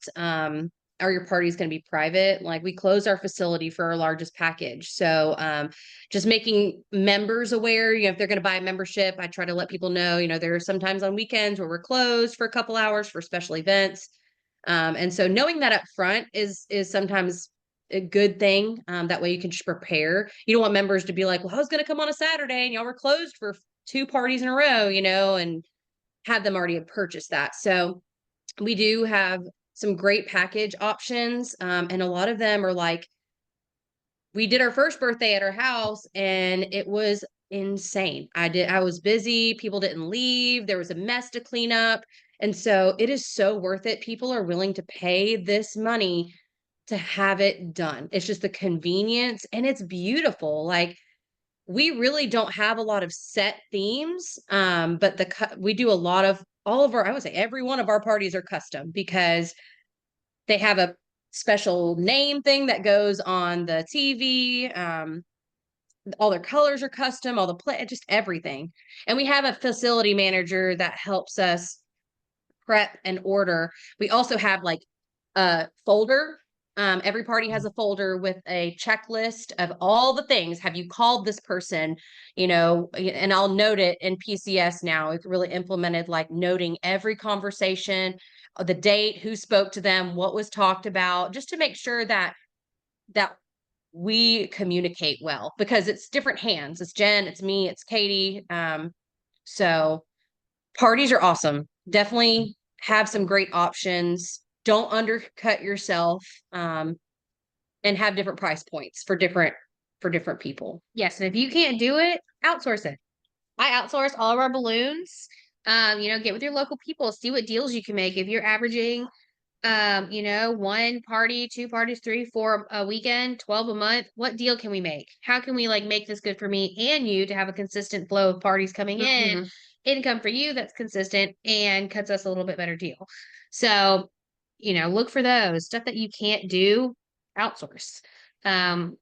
are your parties going to be private? Like, we closed our facility for our largest package. So just making members aware, if they're going to buy a membership, I try to let people know, there are sometimes on weekends where we're closed for a couple hours for special events. And so knowing that up front is sometimes a good thing. That way you can just prepare. You don't want members to be like, well, I was going to come on a Saturday and y'all were closed for 2 parties in a row, and have them already have purchased that. So we do have some great package options. And a lot of them are like, we did our first birthday at our house and it was insane. I was busy. People didn't leave. There was a mess to clean up. And so it is so worth it. People are willing to pay this money to have it done. It's just the convenience and it's beautiful. Like, we really don't have a lot of set themes, but we do a lot of all of our, I would say every one of our parties are custom because they have a special name thing that goes on the TV. All their colors are custom, all the play, just everything. And we have a facility manager that helps us prep and order. We also have like a folder. Every party has a folder with a checklist of all the things. Have you called this person? And I'll note it in PCS now. It's really implemented like noting every conversation, the date, who spoke to them, what was talked about, just to make sure that we communicate well because it's different hands. It's Jen, it's me, it's Katie. So parties are awesome. Definitely have some great options. Don't undercut yourself, and have different price points for different people. Yes, and if you can't do it, outsource it. I outsource all of our balloons. Get with your local people, see what deals you can make. If you're averaging 1 party, 2 parties, 3, 4 a weekend, 12 a month, what deal can we make? How can we like make this good for me and you to have a consistent flow of parties coming in, income for you that's consistent and cuts us a little bit better deal. So, look for those stuff that you can't do, outsource. On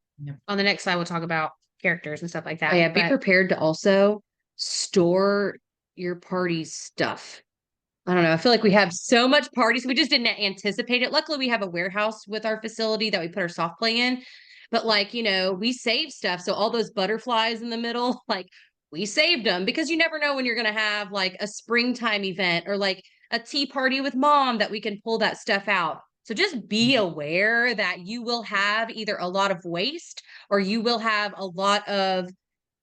the next slide, we'll talk about characters and stuff like that. Oh, yeah, be prepared to also store your party's stuff. I don't know. I feel like we have so much parties. We just didn't anticipate it. Luckily, we have a warehouse with our facility that we put our soft play in. But we save stuff. So all those butterflies in the middle, like we saved them because you never know when you're going to have like a springtime event or like a tea party with mom that we can pull that stuff out. So just be aware that you will have either a lot of waste or you will have a lot of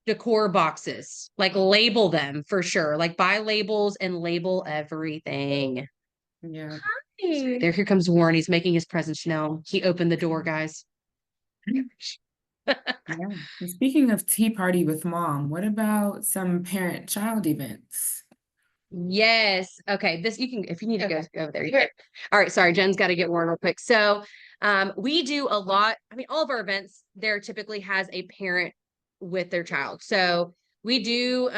decor boxes. Like label them for sure. Like buy labels and label everything. Yeah. Hi. Here comes Warren. He's making his presence known. He opened the door, guys. Yeah. And speaking of tea party with mom, what about some parent-child events? Yes. Okay. This you can, if you need to go over there. You All right. Sorry. Jen's got to get Warren real quick. So we do a lot. I mean, all of our events there typically has a parent with their child. So we do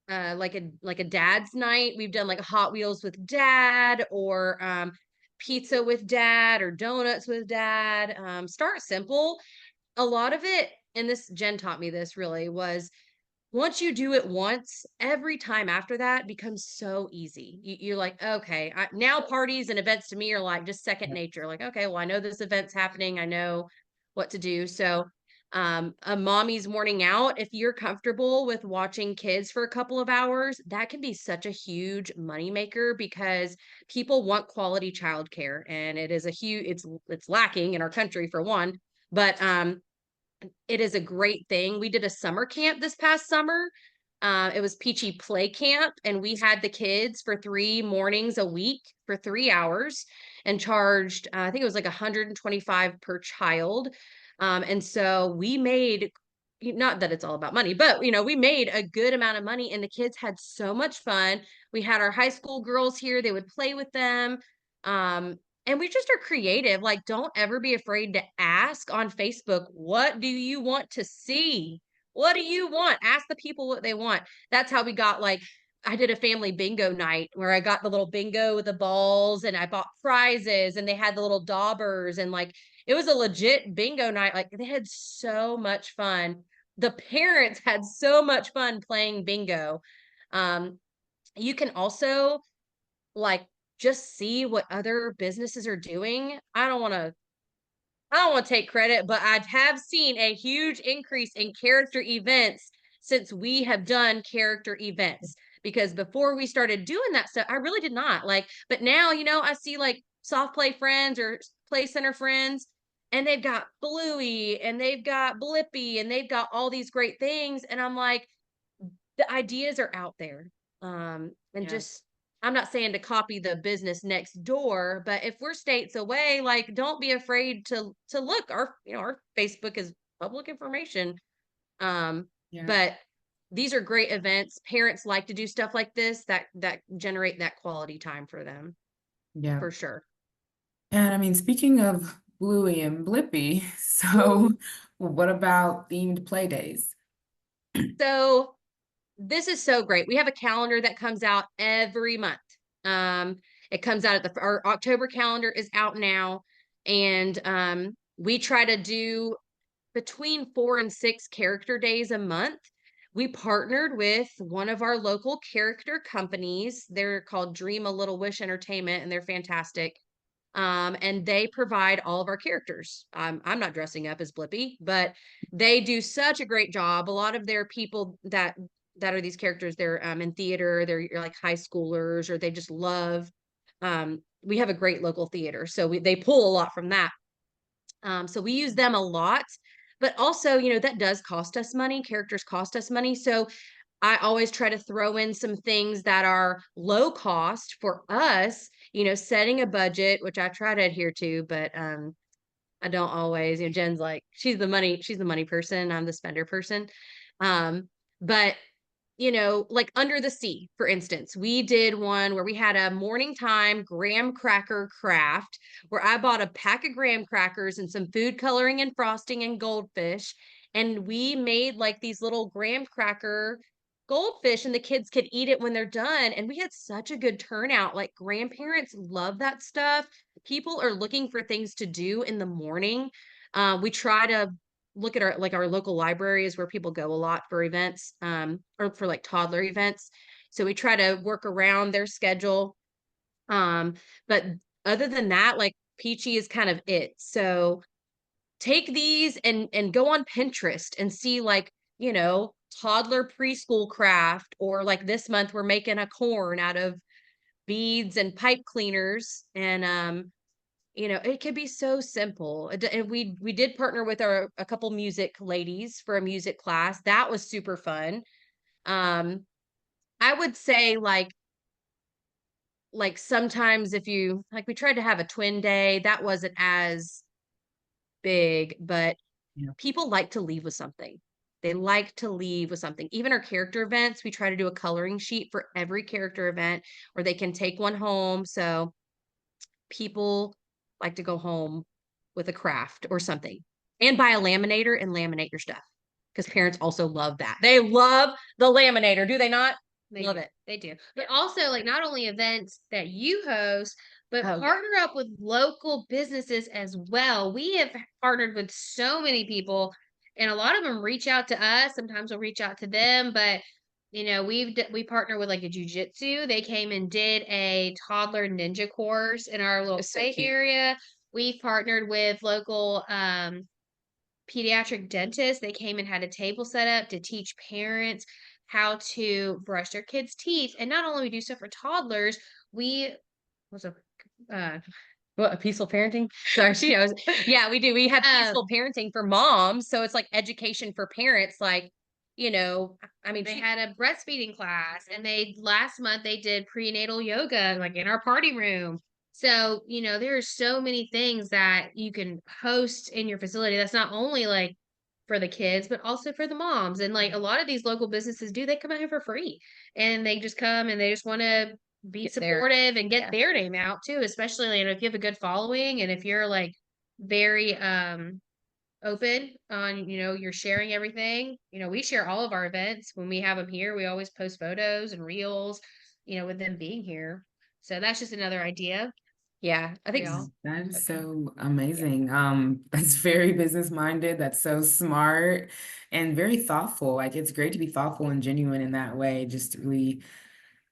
like a dad's night. We've done like Hot Wheels with dad or pizza with dad or donuts with dad. Start simple. A lot of it, and this Jen taught me this really was once you do it once, every time after that becomes so easy. You're like, okay, now parties and events to me are like just second nature. Like, okay, well, I know this event's happening. I know what to do. So, a mommy's morning out, if you're comfortable with watching kids for a couple of hours, that can be such a huge moneymaker because people want quality childcare, and it is a huge. It's lacking in our country for one, but it is a great thing. We did a summer camp this past summer. It was Peachy Play Camp, and we had the kids for 3 mornings a week for 3 hours and charged, I think it was like 125 per child. And so we made, not that it's all about money, but we made a good amount of money, and the kids had so much fun. We had our high school girls here, they would play with them. And we just are creative. Like, don't ever be afraid to ask on Facebook, what do you want to see? What do you want? Ask the people what they want. That's how we got, like, I did a family bingo night where I got the little bingo with the balls, and I bought prizes, and they had the little daubers, and like it was a legit bingo night. Like, they had so much fun. The parents had so much fun playing bingo. Um, you can also, like, just see what other businesses are doing. I don't want to take credit, but I have seen a huge increase in character events since we have done character events. Because before we started doing that stuff, I really did not like. But now, I see like soft play friends or play center friends, and they've got Bluey and they've got Blippy and they've got all these great things. And I'm like, the ideas are out there. And Yeah. just, I'm not saying to copy the business next door, but if we're states away, like, don't be afraid to look. Our Facebook is public information. Um, Yeah. but these are great events. Parents like to do stuff like this that generate that quality time for them, Yeah. for sure. And I mean, speaking of Bluey and Blippy, so what about themed play days? So this is so great. We have a calendar that comes out every month. Um, it comes out at our October calendar is out now, and we try to do between 4 and 6 character days a month. We partnered with one of our local character companies. They're called Dream a Little Wish Entertainment, and they're fantastic. And they provide all of our characters. I'm not dressing up as Blippy, but they do such a great job. A lot of their people that are these characters, they're in theater, they're like high schoolers, or they just love. We have a great local theater, so they pull a lot from that. So we use them a lot, but also, that does cost us money. Characters cost us money. So I always try to throw in some things that are low cost for us, setting a budget, which I try to adhere to, but I don't always. Jen's like, she's the money person, I'm the spender person. But like Under the Sea, for instance, we did one where we had a morning time graham cracker craft where I bought a pack of graham crackers and some food coloring and frosting and goldfish. And we made like these little graham cracker goldfish, and the kids could eat it when they're done. And we had such a good turnout. Like, grandparents love that stuff. People are looking for things to do in the morning. We try to look at our local libraries where people go a lot for events, or for like toddler events. So we try to work around their schedule. But other than that, like, Peachy is kind of it. So take these and go on Pinterest and see, like, toddler preschool craft, or like this month we're making a corn out of beads and pipe cleaners. And it could be so simple. And we did partner with a couple music ladies for a music class. That was super fun. Um, I would say, like sometimes if you like, we tried to have a twin day. That wasn't as big, but Yeah. people like to leave with something. They like to leave with something. Even our character events, we try to do a coloring sheet for every character event where they can take one home. So people like to go home with a craft or something, and buy a laminator and laminate your stuff, because parents also love that. They love the laminator, do they not? They Love do. it. They do. But also, like, not only events that you host, but Oh, partner up with local businesses as well. We have partnered with so many people, and a lot of them reach out to us. Sometimes we'll reach out to them, but we partner with like a jujitsu. They came and did a toddler ninja course in our little it's so play cute. area. We've partnered with local pediatric dentists. They came and had a table set up to teach parents how to brush their kids' teeth. And not only we do stuff for toddlers, we was a What, a peaceful parenting? Sorry, she knows. Yeah, we do. We have um peaceful parenting for moms, so it's like education for parents. Like, you know, I mean, they had a breastfeeding class, and last month they did prenatal yoga like in our party room. So, there are so many things that you can host in your facility that's not only like for the kids, but also for the moms. And like a lot of these local businesses they come out here for free, and they just come and they just want to be supportive and get their name out too, especially if you have a good following and if you're like very open on, you're sharing everything. We share all of our events when we have them here. We always post photos and reels, with them being here. So that's just another idea. Yeah, I think That is so amazing. That's very business minded. That's so smart and very thoughtful. Like it's great to be thoughtful and genuine in that way. Just really,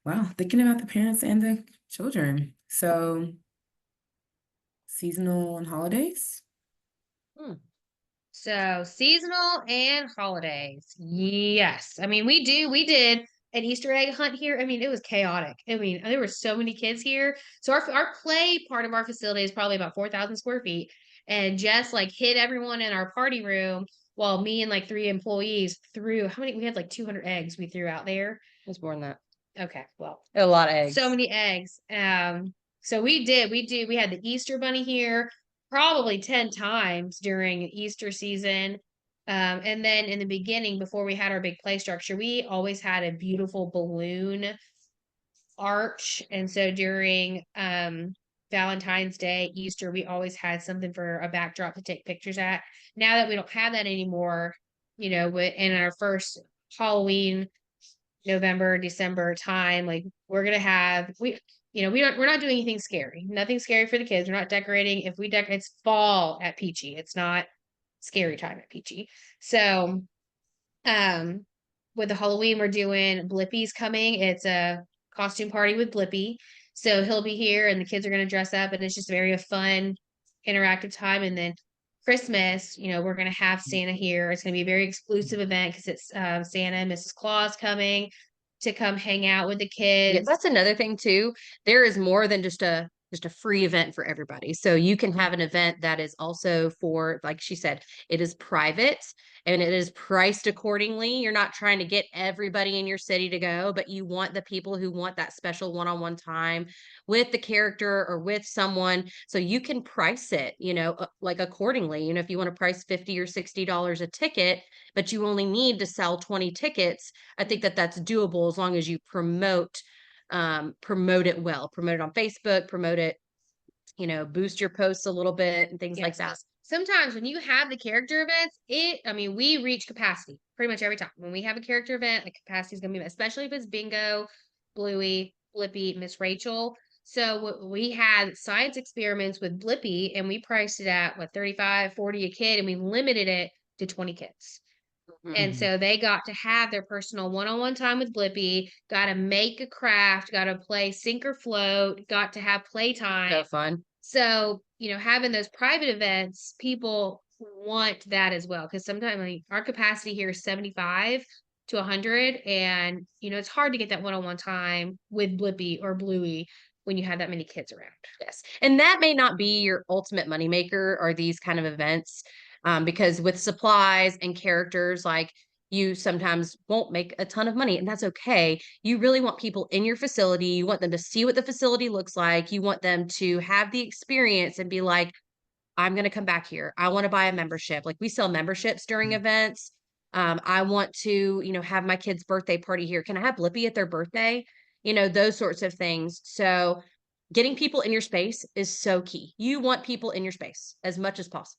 wow, thinking about the parents and the children. So seasonal and holidays. Hmm. So seasonal and holidays. Yes. I mean, we did an Easter egg hunt here. I mean, it was chaotic. I mean, there were so many kids here. So our play part of our facility is probably about 4,000 square feet. And Jess like hid everyone in our party room while me and like 3 employees threw how many we had like 200 eggs we threw out there. it was more than that. Okay, well, A lot of eggs. so many eggs. So we had the Easter bunny here probably 10 times during Easter season. And then in the beginning, before we had our big play structure, we always had a beautiful balloon arch. And so during Valentine's Day, Easter, we always had something for a backdrop to take pictures at. Now that we don't have that anymore, in our first Halloween November, December time, like we're gonna have we're not doing anything scary. Nothing scary for the kids. We're not decorating. If we decorate, it's fall at Peachy. It's not scary time at Peachy. So um with the Halloween, we're doing Blippi's coming. It's a costume party with Blippy. So he'll be here and the kids are gonna dress up and it's just very a fun, interactive time. And then Christmas, we're gonna have Santa here. It's gonna be a very exclusive event because it's Santa and Mrs. Claus coming to come hang out with the Yeah, kids. that's another thing too. There is more than just a free event for everybody. So you can have an event that is also for, like she said, it is private and it is priced accordingly. You're not trying to get everybody in your city to go, but you want the people who want that special one-on-one time with the character or with someone. So you can price it, like accordingly. If you want to price $50 or $60 a ticket, but you only need to sell 20 tickets, I think that that's doable as long as you promote it well, promote it on Facebook, promote it, boost your posts a little bit and things like that. Sometimes when you have the character events, we reach capacity pretty much every time. When we have a character event, the capacity is going to be, especially if it's Bingo, Bluey, Blippi, Miss Rachel. So we had science experiments with Blippi and we priced it at 35, 40 a kid and we limited it to 20 kids. And so they got to have their personal one-on-one time with Blippi, got to make a craft, got to play sink or float, got to have playtime. So fun. So, having those private events, people want that as well. Because sometimes our capacity here is 75 to 100. And, it's hard to get that one-on-one time with Blippi or Bluey when you have that many kids around. Yes. And that may not be your ultimate moneymaker or these kind of events. Because with supplies and characters, like you sometimes won't make a ton of money, and that's okay. You really want people in your facility. You want them to see what the facility looks like. You want them to have the experience and be like, I'm going to come back here. I want to buy a membership. Like we sell memberships during events. I want to, have my kid's birthday party here. Can I have Blippi at their birthday? Those sorts of things. So getting people in your space is so key. You want people in your space as much as possible.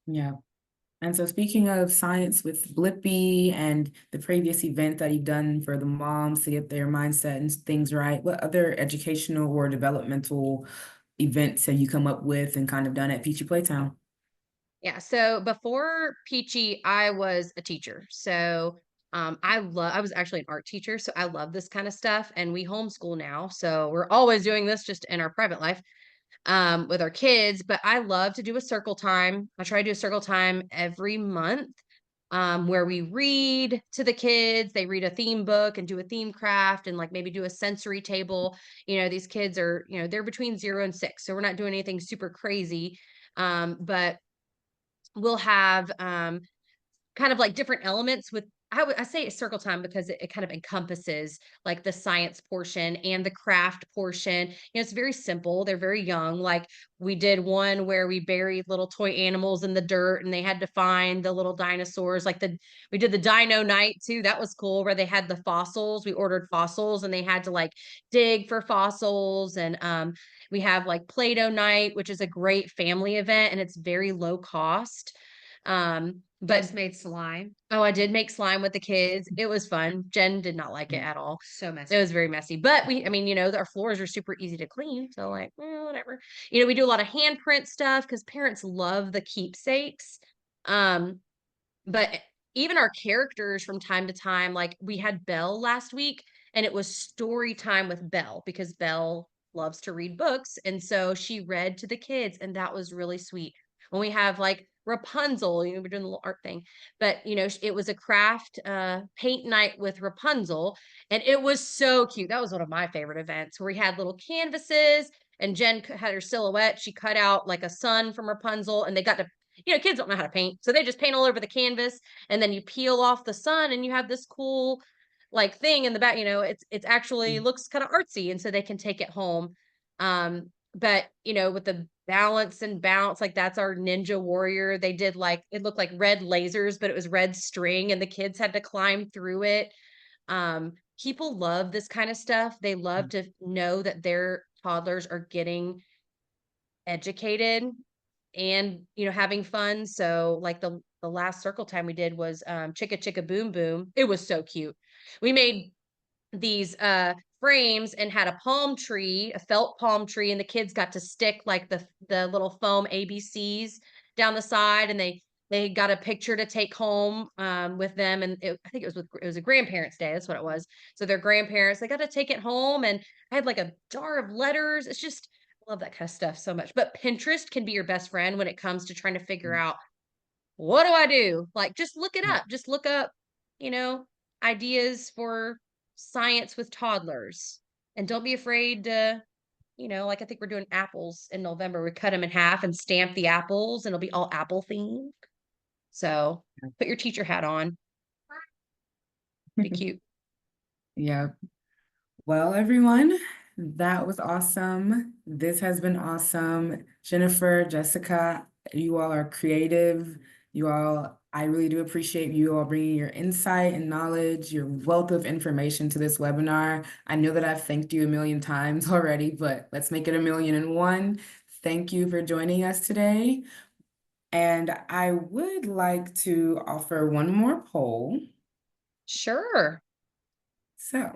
Yeah. And so speaking of science with Blippi and the previous event that you've done for the moms to get their mindset and things right, what other educational or developmental events have you come up with and kind of done at Peachy Playtown? Yeah. So before Peachy, I was a teacher. So I was actually an art teacher. So I love this kind of stuff. And we homeschool now. So we're always doing this just in our private life with our kids. But I love to do a circle time. I try to do a circle time every month where we read to the kids. They read a theme book and do a theme craft and like maybe do a sensory table. These kids are, they're between 0 and 6. So we're not doing anything super crazy. But we'll have kind of like different elements with I say it's circle time because it kind of encompasses like the science portion and the craft portion. It's very simple. They're very young. Like we did one where we buried little toy animals in the dirt and they had to find the little dinosaurs. We did the dino night too. That was cool where they had the fossils. We ordered fossils and they had to like dig for fossils. And we have like Play-Doh night, which is a great family event and it's very low cost. But Just made slime. Oh, I did make slime with the kids. It was fun. Jen did not like it at all. So messy. It was very messy. But I mean, our floors are super easy to clean. So like, whatever. We do a lot of handprint stuff because parents love the keepsakes. Um, but even our characters from time to time, like we had Belle last week and it was story time with Belle because Belle loves to read books. And so she read to the kids and that was really sweet. When we have like Rapunzel, we're doing the little art thing, but it was a craft paint night with Rapunzel and it was so cute. That was one of my favorite events where we had little canvases and Jen had her silhouette. She cut out like a sun from Rapunzel and they got to kids don't know how to paint. So they just paint all over the canvas and then you peel off the sun and you have this cool like thing in the back, it's actually looks kind of artsy and so they can take it home. But with the balance and bounce, like that's our ninja warrior. They did like it looked like red lasers, but it was red string and the kids had to climb through it. People love this kind of stuff. They love to know that their toddlers are getting educated and having fun. So like the last circle time we did was chicka chicka boom boom. It was so cute. We made these frames and had a palm tree, a felt palm tree, and the kids got to stick like the little foam ABCs down the side, and they got a picture to take home with them. And I think it was a grandparents' day. That's what it was. So their grandparents, they got to take it home, and I had like a jar of letters. It's just I love that kind of stuff so much. But Pinterest can be your best friend when it comes to trying to figure out what do I do? Like just look it up. Just look up, you know, ideas for science with toddlers. And don't be afraid to, like I think we're doing apples in November. We cut them in half and stamp the apples and it'll be all apple themed. So put your teacher hat on. Be cute. Yep. Well, everyone, that was awesome. This has been awesome. Jennifer, Jessica, you all are creative. I really do appreciate you all bringing your insight and knowledge, your wealth of information to this webinar. I know that I've thanked you a million times already, but let's make it 1,000,001. Thank you for joining us today. And I would like to offer one more poll. Sure. So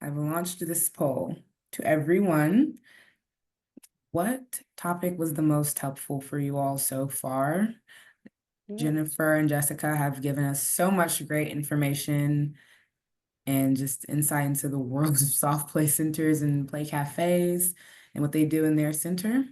I've launched this poll to everyone. What topic was the most helpful for you all so far? Jennifer and Jessica have given us so much great information and just insight into the world of soft play centers and play cafes and what they do in their center.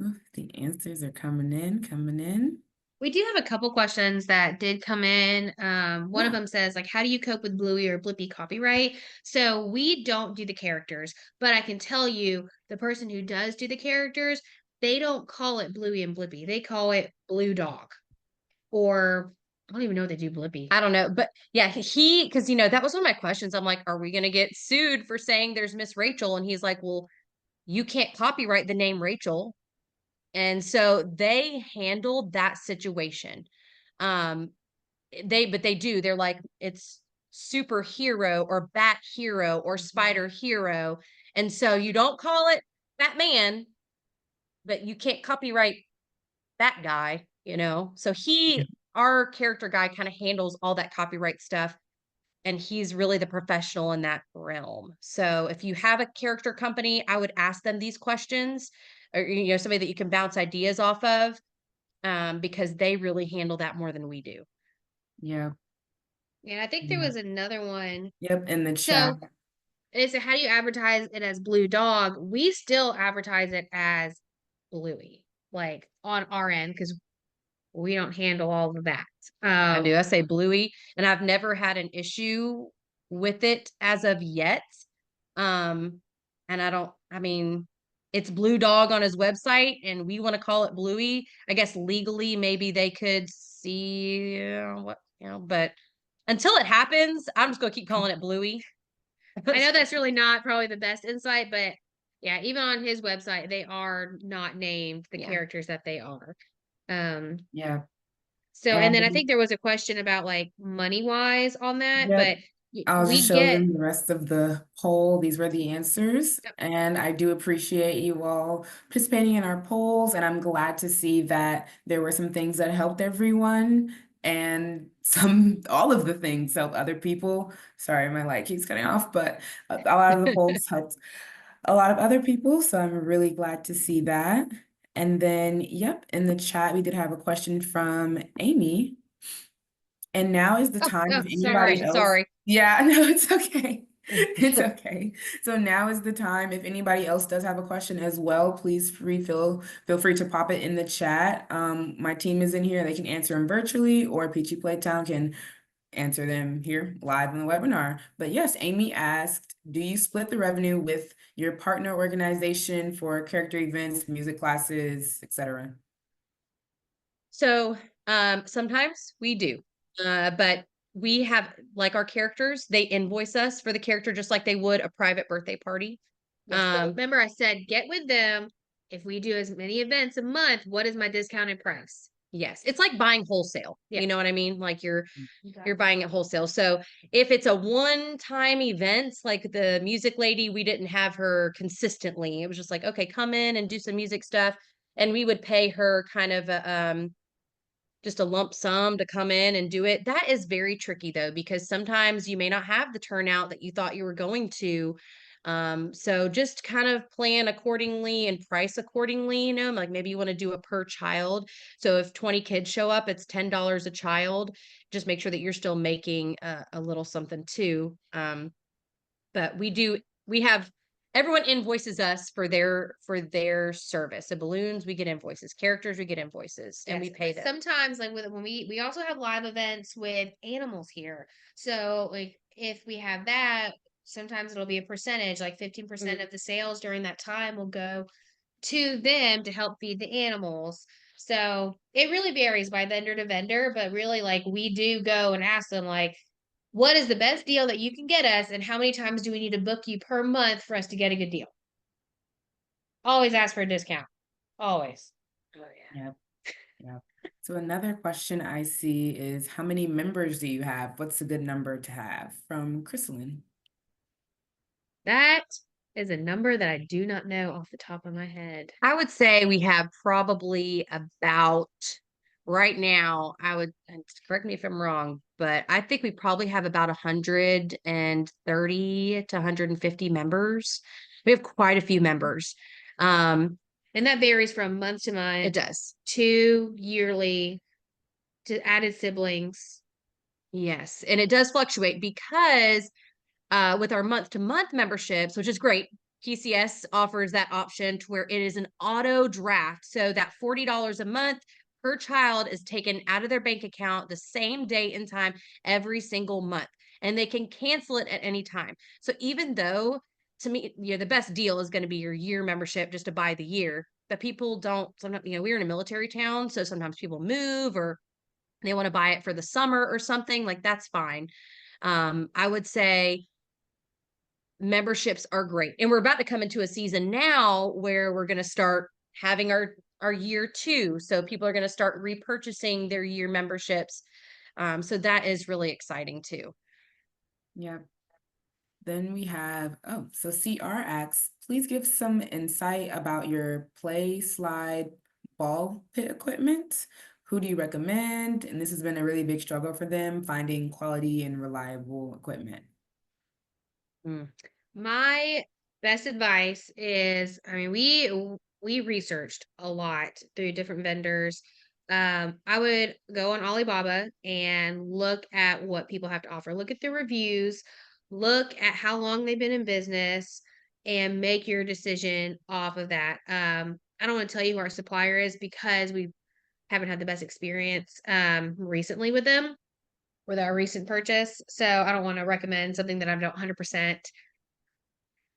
Ooh, the answers are coming in. We do have a couple questions that did come in. One of Yeah. them says, like, how do you cope with Bluey or Blippi copyright? So we don't do the characters, but I can tell you the person who does do the characters, they don't call it Bluey and Blippi. They call it Blue Dog. Or I don't even know if they do Blippi. I don't know, but yeah, because that was one of my questions. I'm like, are we gonna get sued for saying there's Miss Rachel? And he's like, well, you can't copyright the name Rachel. And so they handled that situation. Um, but they do. They're like, it's superhero or bat hero or spider hero. And so you don't call it Batman, but you can't copyright that guy, So our character guy kind of handles all that copyright stuff. And he's really the professional in that realm. So if you have a character company, I would ask them these questions or, somebody that you can bounce ideas off of because they really handle that more than we do. Yeah. And I think there was another one. Yep, in the chat. So it said, how do you advertise it as Blue Dog? We still advertise it as Bluey, like on our end, because we don't handle all of that. I do. I say Bluey, and I've never had an issue with it as of yet. And I mean, it's Blue Dog on his website, and we want to call it Bluey. I guess legally, maybe they could see what, but until it happens, I'm just gonna keep calling it Bluey. I know that's really not probably the best insight, but yeah, even on his website, they are not named the characters that they are. Yeah. So, and then I And think there was a question about like money wise on that, yep, but I'll just we show get, them the rest of the poll. These were the answers. And I do appreciate you all participating in our polls. And I'm glad to see that there were some things that helped everyone and all of the things helped other people. Sorry, my light keeps cutting off, but a lot of the polls helped a lot of other people. So I'm really glad to see that. And then, yep, in the chat, we did have a question from Amy. And now is the time if anybody else. sorry. Yeah, no, it's okay. It's okay. So now is the time if anybody else does have a question as well, please feel free to pop it in the chat. My team is in here. They can answer them virtually, or Peachy Playtown can answer them here live in the webinar. But yes, Amy asked, do you split the revenue with your partner organization for character events, music classes, etc.? So sometimes we do. But we have like our characters, they invoice us for the character just like they would a private birthday party. so remember I said, get with them. If we do as many events a month, what is my discounted price? Yes, it's like buying wholesale. Yeah. You know what I mean? Like you're buying it wholesale. So if it's a one-time event, like the music lady, we didn't have her consistently. It was just like, okay, come in and do some music stuff. And we would pay her kind of just a lump sum to come in and do it. That is very tricky though, because sometimes you may not have the turnout that you thought you were going to. So just kind of plan accordingly and price accordingly, you know, like maybe you want to do it per child. So if 20 kids show up, it's $10 a child. Just make sure that you're still making a little something too. But we have everyone invoices us for their service. So balloons, we get invoices. Characters, we get invoices, and we pay them. Sometimes, like when we also have live events with animals here. So like if we have that, sometimes it'll be a percentage, like 15% of the sales during that time will go to them to help feed the animals. So it really varies by vendor to vendor, but really like we do go and ask them like, what is the best deal that you can get us, and how many times do we need to book you per month for us to get a good deal? Always ask for a discount. Always. Oh, yeah. Yep. Yep. So another question I see is, how many members do you have? What's a good number to have? From Chrysalin. That is a number that I do not know off the top of my head. I would say we have probably about right now, I would, and correct me if I'm wrong, but I think we probably have about 130 to 150 members. We have quite a few members. And that varies from month to month. It does. To yearly, to added siblings. Yes. And it does fluctuate because with our month-to-month memberships, which is great. PCS offers that option to where it is an auto draft. So that $40 a month per child is taken out of their bank account the same date and time every single month. And they can cancel it at any time. So even though to me, the best deal is going to be your year membership just to buy the year. But people don't sometimes, we're in a military town. So sometimes people move or they want to buy it for the summer or something. Like that's fine. I would say memberships are great. And we're about to come into a season now where we're going to start having our year two. So people are going to start repurchasing their year memberships. So that is really exciting too. Yeah. Then we have, so CR asks, please give some insight about your play slide ball pit equipment. Who do you recommend? And this has been a really big struggle for them, finding quality and reliable equipment. My best advice is, I mean, we researched a lot through different vendors. I would go on Alibaba and look at what people have to offer. Look at the reviews, look at how long they've been in business, and make your decision off of that. I don't want to tell you who our supplier is because we haven't had the best experience recently with them with our recent purchase. So I don't want to recommend something that I don't 100%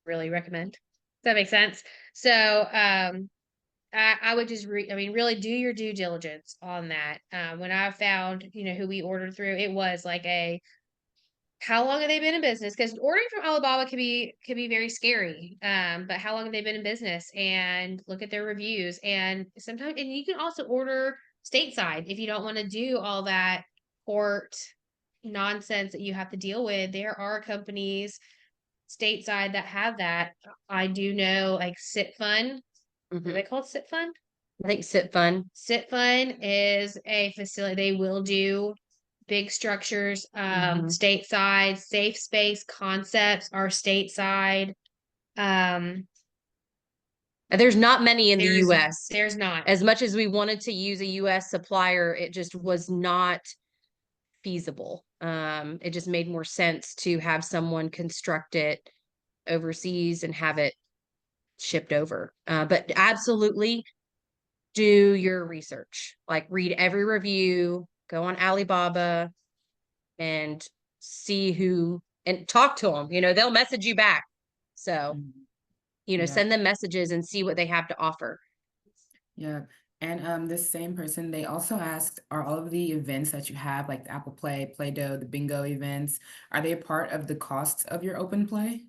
really recommend. Does that make sense? So I would just I mean really do your due diligence on that. When I found, who we ordered through, it was like a how long have they been in business? Because ordering from Alibaba can be very scary. But how long have they been in business? And look at their reviews. And sometimes, and you can also order stateside if you don't want to do all that port nonsense that you have to deal with. There are companies stateside that have that. I do know, like Sit Fun. Are they called Sit Fun? I think Sit Fun. Sit Fun is a facility. They will do big structures, stateside. Safe Space Concepts are stateside. There's not many in the US. There's not. As much as we wanted to use a US supplier, it just was not feasible. It just made more sense to have someone construct it overseas and have it shipped over. But absolutely do your research. Like read every review, go on Alibaba and see who and talk to them. They'll message you back. So, Yeah. send them messages and see what they have to offer. Yeah. And this same person, they also asked, are all of the events that you have, like the Apple Play, Play-Doh, the bingo events, are they a part of the costs of your open play?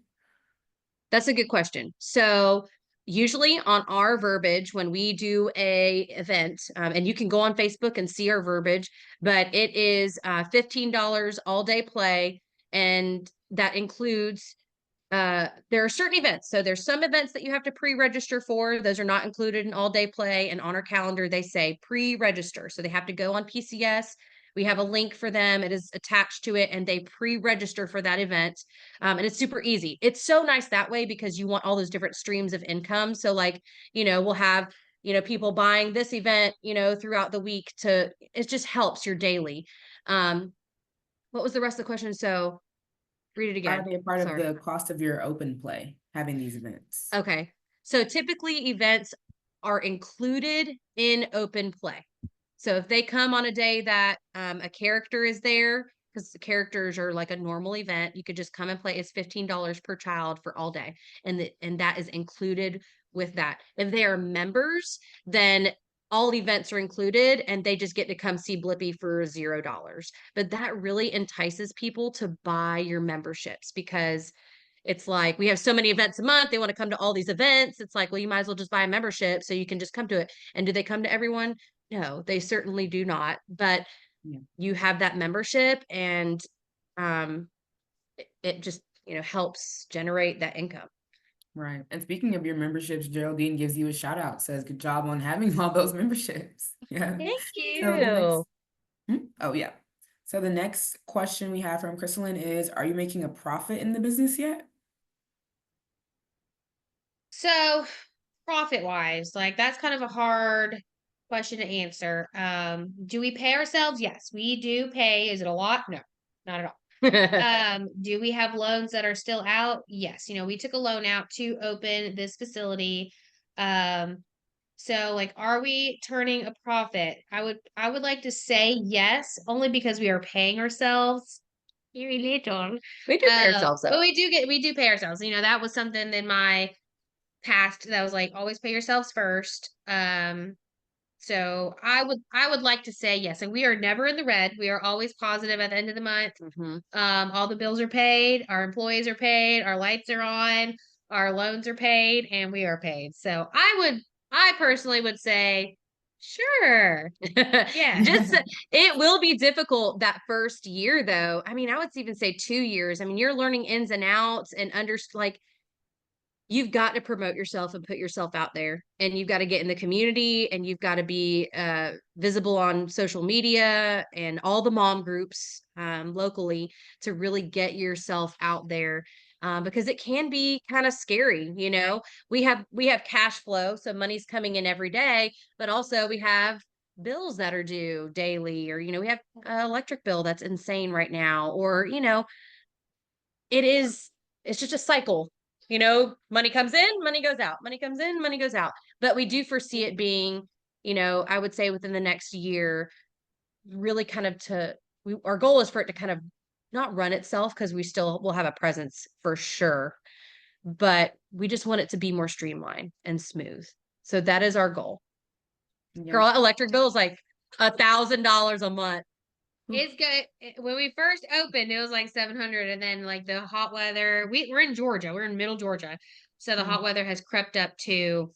That's a good question. So usually on our verbiage, when we do a event, and you can go on Facebook and see our verbiage, but it is $15 all day play. And that includes there are certain events. So there's some events that you have to pre-register for. Those are not included in all day play. And on our calendar, they say pre-register. So they have to go on PCS. We have a link for them. It is attached to it and they pre-register for that event. And it's super easy. It's so nice that way because you want all those different streams of income. So like, we'll have, people buying this event, throughout the week it just helps your daily. What was the rest of the question? So read it Are again. they a part of Sorry. the cost of your open play, having these events? Okay. So typically events are included in open play. So if they come on a day that a character is there, because the characters are like a normal event, you could just come and play. It's $15 per child for all day. And that is included with that. If they are members, then all events are included and they just get to come see Blippi for $0. But that really entices people to buy your memberships because it's like we have so many events a month. They want to come to all these events. It's like, well, you might as well just buy a membership so you can just come to it. And do they come to everyone? No, they certainly do not. But you have that membership and it just, helps generate that income. Right. And speaking of your memberships, Geraldine gives you a shout out, says, good job on having all those memberships. Yeah. Thank So the next, you. oh, yeah. So the next question we have from Crystalline is, are you making a profit in the business yet? So profit wise, like that's kind of a hard question to answer. Do we pay ourselves? Yes, we do pay. Is it a lot? No, not at all. Do we have loans that are still out? Yes. We took a loan out to open this facility. So like, are we turning a profit? I would like to say yes, only because we are paying ourselves very little. We do pay ourselves though. But we do pay ourselves. That was something in my past that was like always pay yourselves first. So I would like to say yes, and we are never in the red. We are always positive at the end of the month. All the bills are paid, our employees are paid, our lights are on, our loans are paid, and we are paid. So I personally would say, sure, yeah. Just it will be difficult that first year though. I mean, I would even say 2 years. I mean, you're learning ins and outs and like you've got to promote yourself and put yourself out there and you've got to get in the community and you've got to be visible on social media and all the mom groups locally to really get yourself out there because it can be kind of scary. We have cash flow, so money's coming in every day, but also we have bills that are due daily, or we have an electric bill that's insane right now, or it's just a cycle. Money comes in, money goes out, money comes in, money goes out. But we do foresee it being, I would say within the next year, really kind of our goal is for it to kind of not run itself because we still will have a presence for sure. But we just want it to be more streamlined and smooth. So that is our goal. Yeah. Girl, electric bill is like $1,000 a month. It's good. When we first opened, it was like 700, and then like the hot weather. We're in Georgia. We're in middle Georgia, so the hot Mm. weather has crept up to.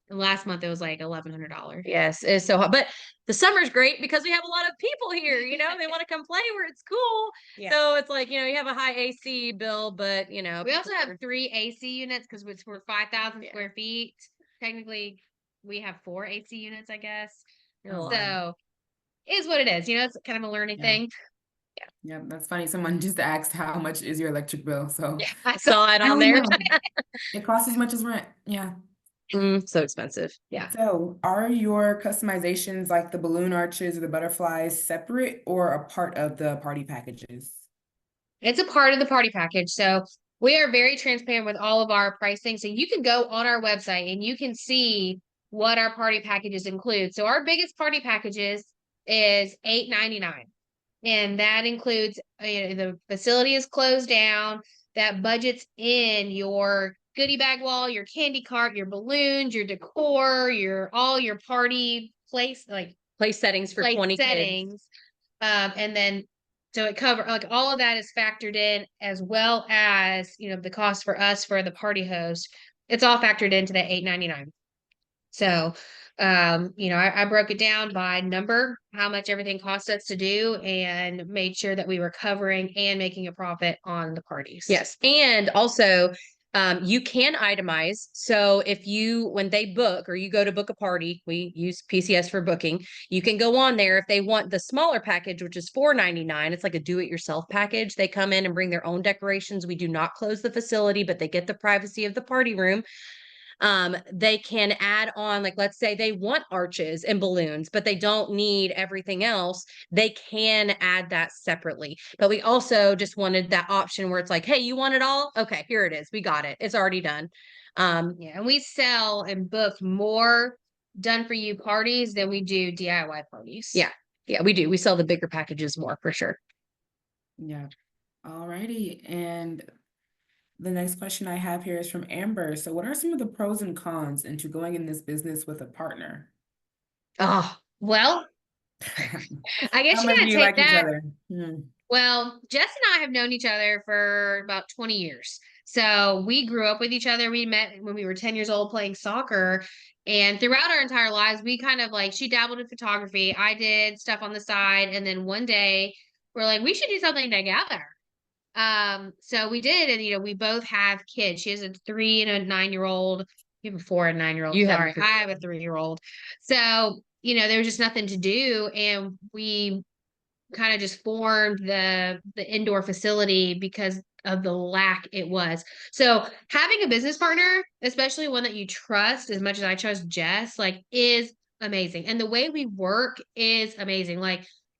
Last month it was like $1,100. Yes, it's so hot. But the summer's great because we have a lot of people here, they want to come play where it's cool. Yeah. So it's like, you have a high AC bill, but We also have 3 AC units because we're 5,000 Yeah. square feet. Technically, we have 4 AC units, I guess. Oh, So it is what it is. It's kind of a learning yeah. thing. Yeah, that's funny. Someone just asked how much is your electric bill. So Yeah, I saw it now on we there. know. It costs as much as rent. Yeah. So expensive. Yeah. So are your customizations like the balloon arches or the butterflies separate or a part of the party packages? It's a part of the party package. So we are very transparent with all of our pricing. So you can go on our website and you can see what our party packages include. So our biggest party packages is $8.99. And that includes the facility is closed down. That budgets in your goodie bag wall, your candy cart, your balloons, your decor, all your party Place settings for place 20 kids. settings. And then so it cover like all of that is factored in as well as the cost for us for the party host. It's all factored into that $8.99. So I broke it down by number, how much everything cost us to do, and made sure that we were covering and making a profit on the parties. Yes. And also, you can itemize. So when they book or you go to book a party, we use PCS for booking. You can go on there if they want the smaller package, which is $4.99. It's like a do-it-yourself package. They come in and bring their own decorations. We do not close the facility, but they get the privacy of the party room. They can add on, like, let's say they want arches and balloons, but they don't need everything else. They can add that separately. But we also just wanted that option where it's like, hey, you want it all? Okay, here it is. We got it. It's already done. Yeah, and we sell and book more done for you parties than we do DIY parties. Yeah. Yeah, we do. We sell the bigger packages more for sure. Yeah. Alrighty. And the next question I have here is from Amber. So what are some of the pros and cons into going in this business with a partner? Oh, Well, I guess How you much do gotta you take like each that. other? Hmm. Well, Jess and I have known each other for about 20 years. So we grew up with each other. We met when we were 10 years old playing soccer. And throughout our entire lives, we kind of she dabbled in photography. I did stuff on the side. And then one day we're like, we should do something together. So we did. And, we both have kids. She has a 3 and a 9-year-old. You have a 4 and 9-year-old. Sorry, I have a 3-year-old. So, there was just nothing to do. And we kind of just formed the indoor facility because of the lack it was. So having a business partner, especially one that you trust as much as I trust Jess, is amazing. And the way we work is amazing.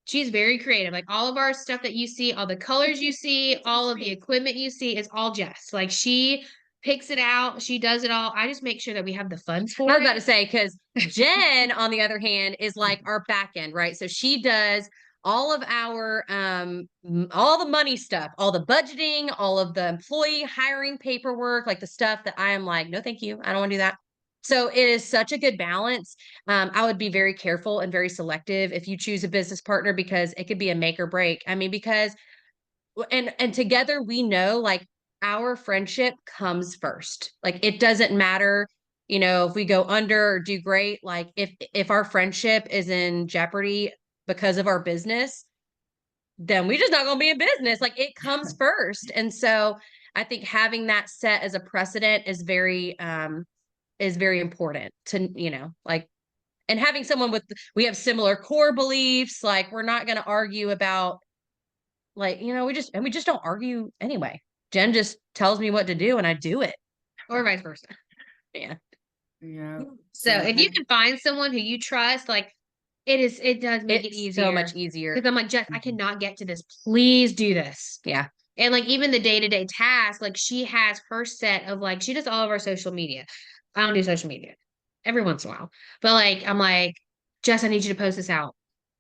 She's very creative. All of our stuff that you see, all the colors you see, all of the equipment you see is all Jess. She picks it out. She does it all. I just make sure that we have the funds for it. I was about to say, because Jen, on the other hand, is like our back end, right? So she does all of our all the money stuff, all the budgeting, all of the employee hiring paperwork, like the stuff that I am like, no, thank you. I don't want to do that. So it is such a good balance. I would be very careful and very selective if you choose a business partner because it could be a make or break. I mean, because and together we know like our friendship comes first. Like it doesn't matter, if we go under or do great, like if our friendship is in jeopardy because of our business, then we just not going to be in business. Like it comes first. And so I think having that set as a precedent is very important to, like, and having someone we have similar core beliefs, like we're not going to argue about, like, we just don't argue anyway. Jen just tells me what to do and I do it. Or vice versa. Yeah. Yeah. So if you can find someone who you trust, it does make it easier. So much easier. Because I'm like, Jess, I cannot get to this. Please do this. Yeah. And even the day-to-day tasks, she has her set of she does all of our social media. I don't do social media every once in a while. But I'm like, Jess, I need you to post this out.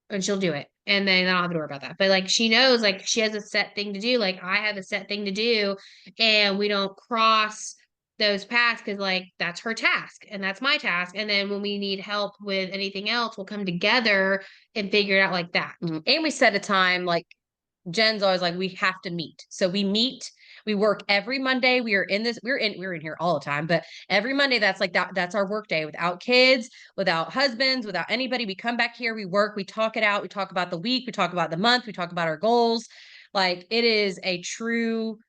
And she'll do it. And then I don't have to worry about that. But she knows she has a set thing to do. I have a set thing to do. And we don't cross those paths because like that's her task and that's my task. And then when we need help with anything else, we'll come together and figure it out like that. And we set a time, like Jen's always like, we have to meet. So we meet, we work every Monday. We are in this, we're in here all the time, but every Monday that's like that's our work day without kids, without husbands, without anybody. We come back here, we work, we talk it out, we talk about the week, we talk about the month, we talk about our goals. Like it is a true,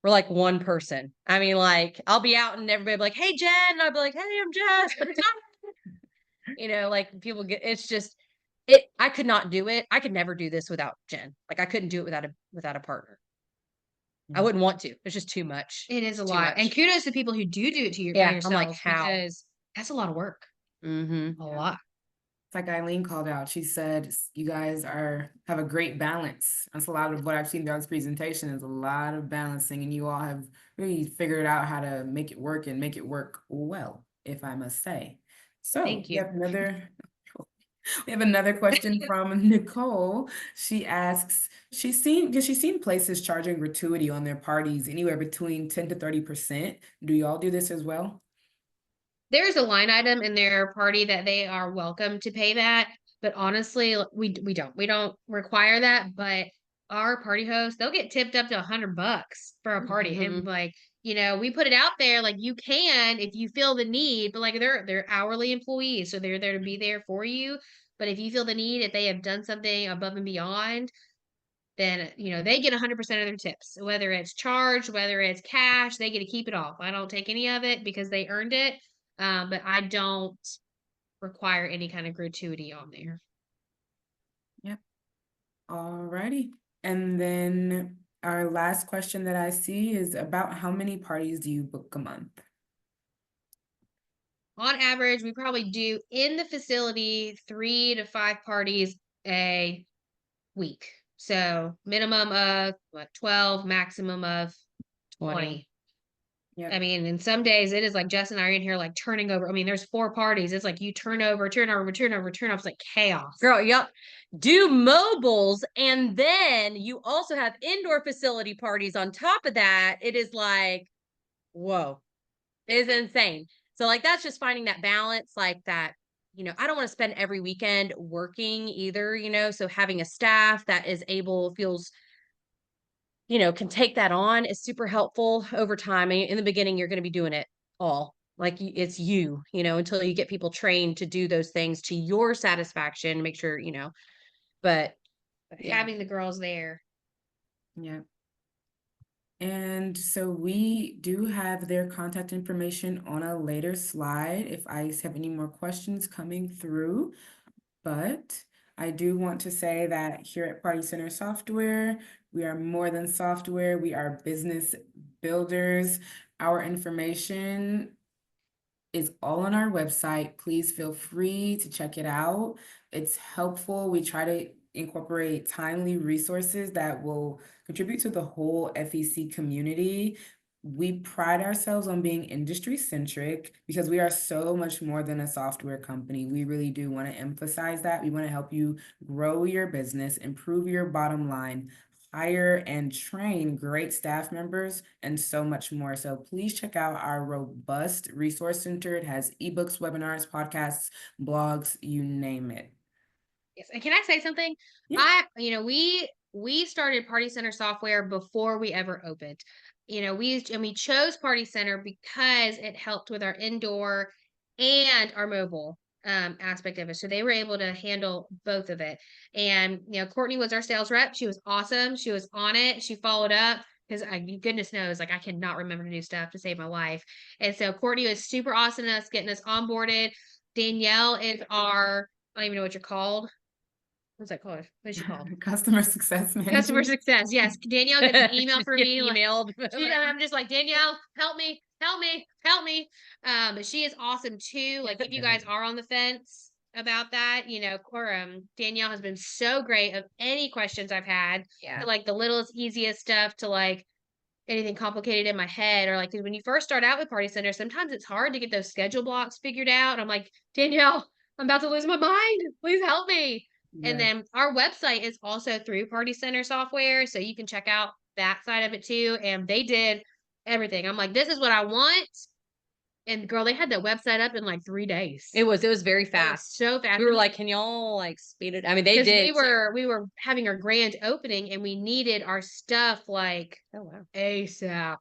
we're like one person. I mean, like I'll be out and everybody be like, hey Jen, and I'll be like, hey, I'm Jess. Like people get, it's just I could not do it. I could never do this without Jen. Like I couldn't do it without a partner. I wouldn't want to. It's just too much. It is a It's too lot. much. And kudos to people who do it to by Yeah, yourselves I'm like, how? because that's a lot of work. Mm-hmm. A lot. It's like Eileen called out. She said, you guys have a great balance. That's a lot of what I've seen throughout this presentation is a lot of balancing, and you all have really figured out how to make it work and make it work well, if I must say. So Thank you. we have another question from Nicole. She asks, she's seen places charging gratuity on their parties anywhere between 10 to 30%. Do y'all do this as well? There's a line item in their party that they are welcome to pay that, but honestly, we don't require that. But our party hosts, they'll get tipped up to $100 for a party, and like we put it out there like you can if you feel the need, but like they're hourly employees, so they're there to be there for you. But if you feel the need, if they have done something above and beyond, then they get 100% of their tips, whether it's charged, whether it's cash, they get to keep it all. I don't take any of it because they earned it, but I don't require any kind of gratuity on there. Yep. Alrighty. And then our last question that I see is about how many parties do you book a month? On average, we probably do in the facility 3 to 5 parties a week. So minimum of 12, maximum of 20. Yep. I mean, in some days it is like Jess and I are in here like turning over. I mean, there's 4 parties. It's like you turn over, turn over, turn over, turn off. It's like chaos. Girl, yep. Do mobiles, and then you also have indoor facility parties on top of that. It is like, whoa, it is insane. So like that's just finding that balance, like that, I don't want to spend every weekend working either, so having a staff that is able, feels, can take that on is super helpful over time. And in the beginning, you're going to be doing it all. Like it's until you get people trained to do those things to your satisfaction, make sure, but having the girls there. Yeah. And so we do have their contact information on a later slide if I have any more questions coming through. But I do want to say that here at Party Center Software, we are more than software. We are business builders. Our information is all on our website. Please feel free to check it out. It's helpful. We try to incorporate timely resources that will contribute to the whole FEC community. We pride ourselves on being industry centric because we are so much more than a software company. We really do want to emphasize that. We want to help you grow your business, improve your bottom line, hire and train great staff members, and so much more. So please check out our robust resource center. It has ebooks, webinars, podcasts, blogs, you name it. Yes. And can I say something? Yeah. We started Party Center software before we ever opened. We chose Party Center because it helped with our indoor and our mobile aspect of it. So they were able to handle both of it. And Courtney was our sales rep. She was awesome. She was on it. She followed up because goodness knows, like I cannot remember to do stuff to save my life. And so Courtney was super awesome at us getting us onboarded. Danielle is our, I don't even know what you're called. What's that called? What is she called? Customer success manager. Customer success. Yes. Danielle gets an email from me. Emailed. I'm just like, Danielle, help me, help me, help me. But she is awesome too. Like if you guys are on the fence about that, Danielle has been so great of any questions I've had. Yeah. Like the littlest, easiest stuff to like anything complicated in my head, or like when you first start out with Party Center, sometimes it's hard to get those schedule blocks figured out. I'm like, Danielle, I'm about to lose my mind. Please help me. Yeah. And then our website is also through Party Center software, so you can check out that side of it too. And they did everything. I'm like, this is what I want. And girl, they had that website up in like 3 days. It was very It was fast. so fast. We were like, can y'all like speed it? I mean, they Because did. we were having our grand opening and we needed our stuff like Oh wow. ASAP.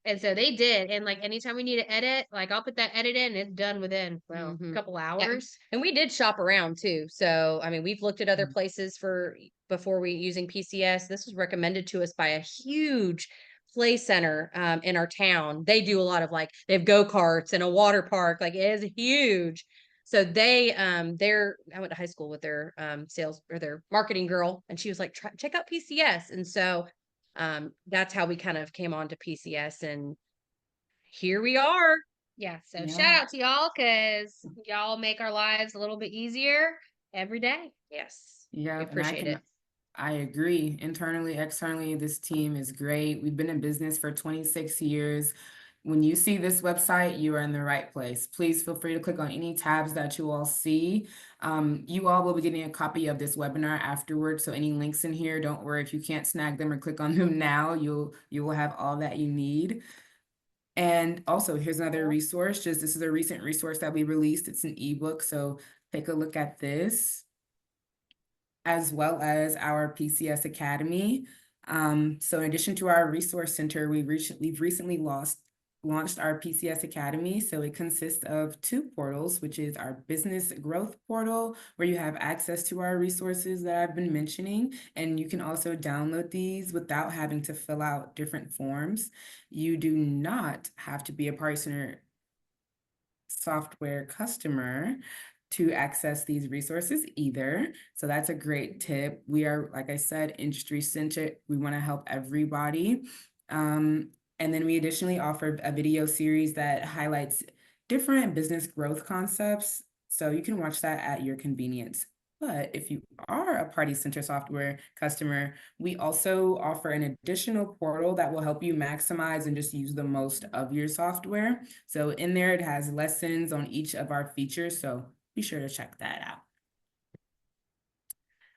And so they did. And like anytime we need to edit, like I'll put that edit in, it's done within a couple Yeah. hours. And we did shop around too. So, I mean, we've looked at other places for before we using PCS. This was recommended to us by a huge play center in our town. They do a lot of like they have go-karts and a water park. Like it is huge. So they're I went to high school with their sales or their marketing girl, and she was like, check out PCS. And so that's how we kind of came on to PCS, and here we are. Yeah. So Yeah. shout out to y'all because y'all make our lives a little bit easier every day. Yes. Yeah, We and appreciate it. I agree. Internally, externally, this team is great. We've been in business for 26 years. When you see this website, you are in the right place. Please feel free to click on any tabs that you all see. You all will be getting a copy of this webinar afterwards. So any links in here, don't worry if you can't snag them or click on them now. You will have all that you need. And also, here's another resource. Just this is a recent resource that we released. It's an ebook, so take a look at this, as well as our PCS Academy. So in addition to our resource center, we've recently launched our PCS Academy. So it consists of two portals, which is our business growth portal, where you have access to our resources that I've been mentioning, and you can also download these without having to fill out different forms. You do not have to be a Party Center software customer to access these resources either. So that's a great tip. We are, like I said, industry centric. We want to help everybody. And then we additionally offer a video series that highlights different business growth concepts. So you can watch that at your convenience. But if you are a Party Center software customer, we also offer an additional portal that will help you maximize and just use the most of your software. So in there, it has lessons on each of our features. So be sure to check that out.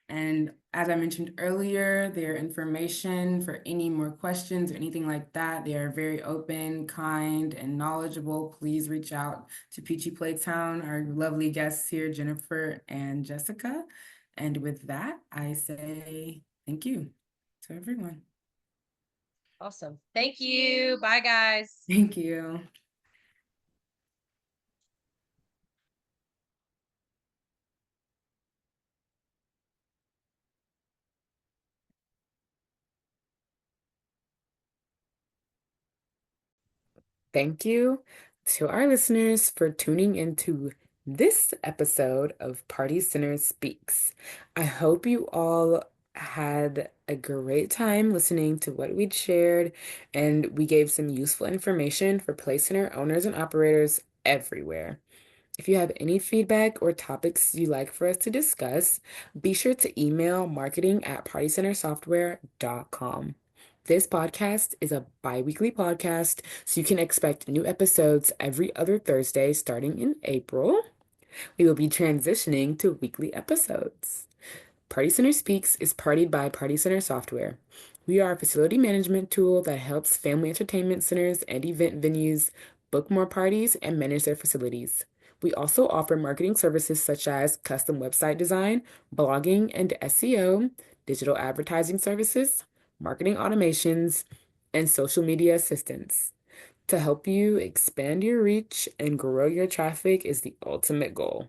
And as I mentioned earlier, their information for any more questions or anything like that, they are very open, kind, and knowledgeable. Please reach out to Peachy Playtown, our lovely guests here, Jennifer and Jessica. And with that, I say thank you to everyone. Awesome. Thank you. Bye, guys. Thank you. Thank you to our listeners for tuning into this episode of Party Center Speaks. I hope you all had a great time listening to what we'd shared, and we gave some useful information for Play Center owners and operators everywhere. If you have any feedback or topics you'd like for us to discuss, be sure to email marketing@partycentersoftware.com. This podcast is a bi-weekly podcast, so you can expect new episodes every other Thursday starting in April. We will be transitioning to weekly episodes. Party Center Speaks is partied by Party Center Software. We are a facility management tool that helps family entertainment centers and event venues book more parties and manage their facilities. We also offer marketing services such as custom website design, blogging and SEO, digital advertising services, marketing automations, and social media assistance. To help you expand your reach and grow your traffic is the ultimate goal.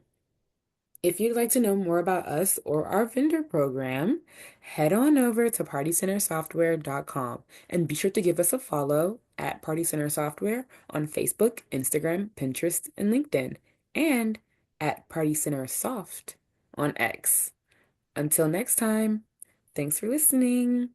If you'd like to know more about us or our vendor program, head on over to partycentersoftware.com and be sure to give us a follow at Party Center Software on Facebook, Instagram, Pinterest, and LinkedIn, and at Party Center Soft on X. Until next time, thanks for listening.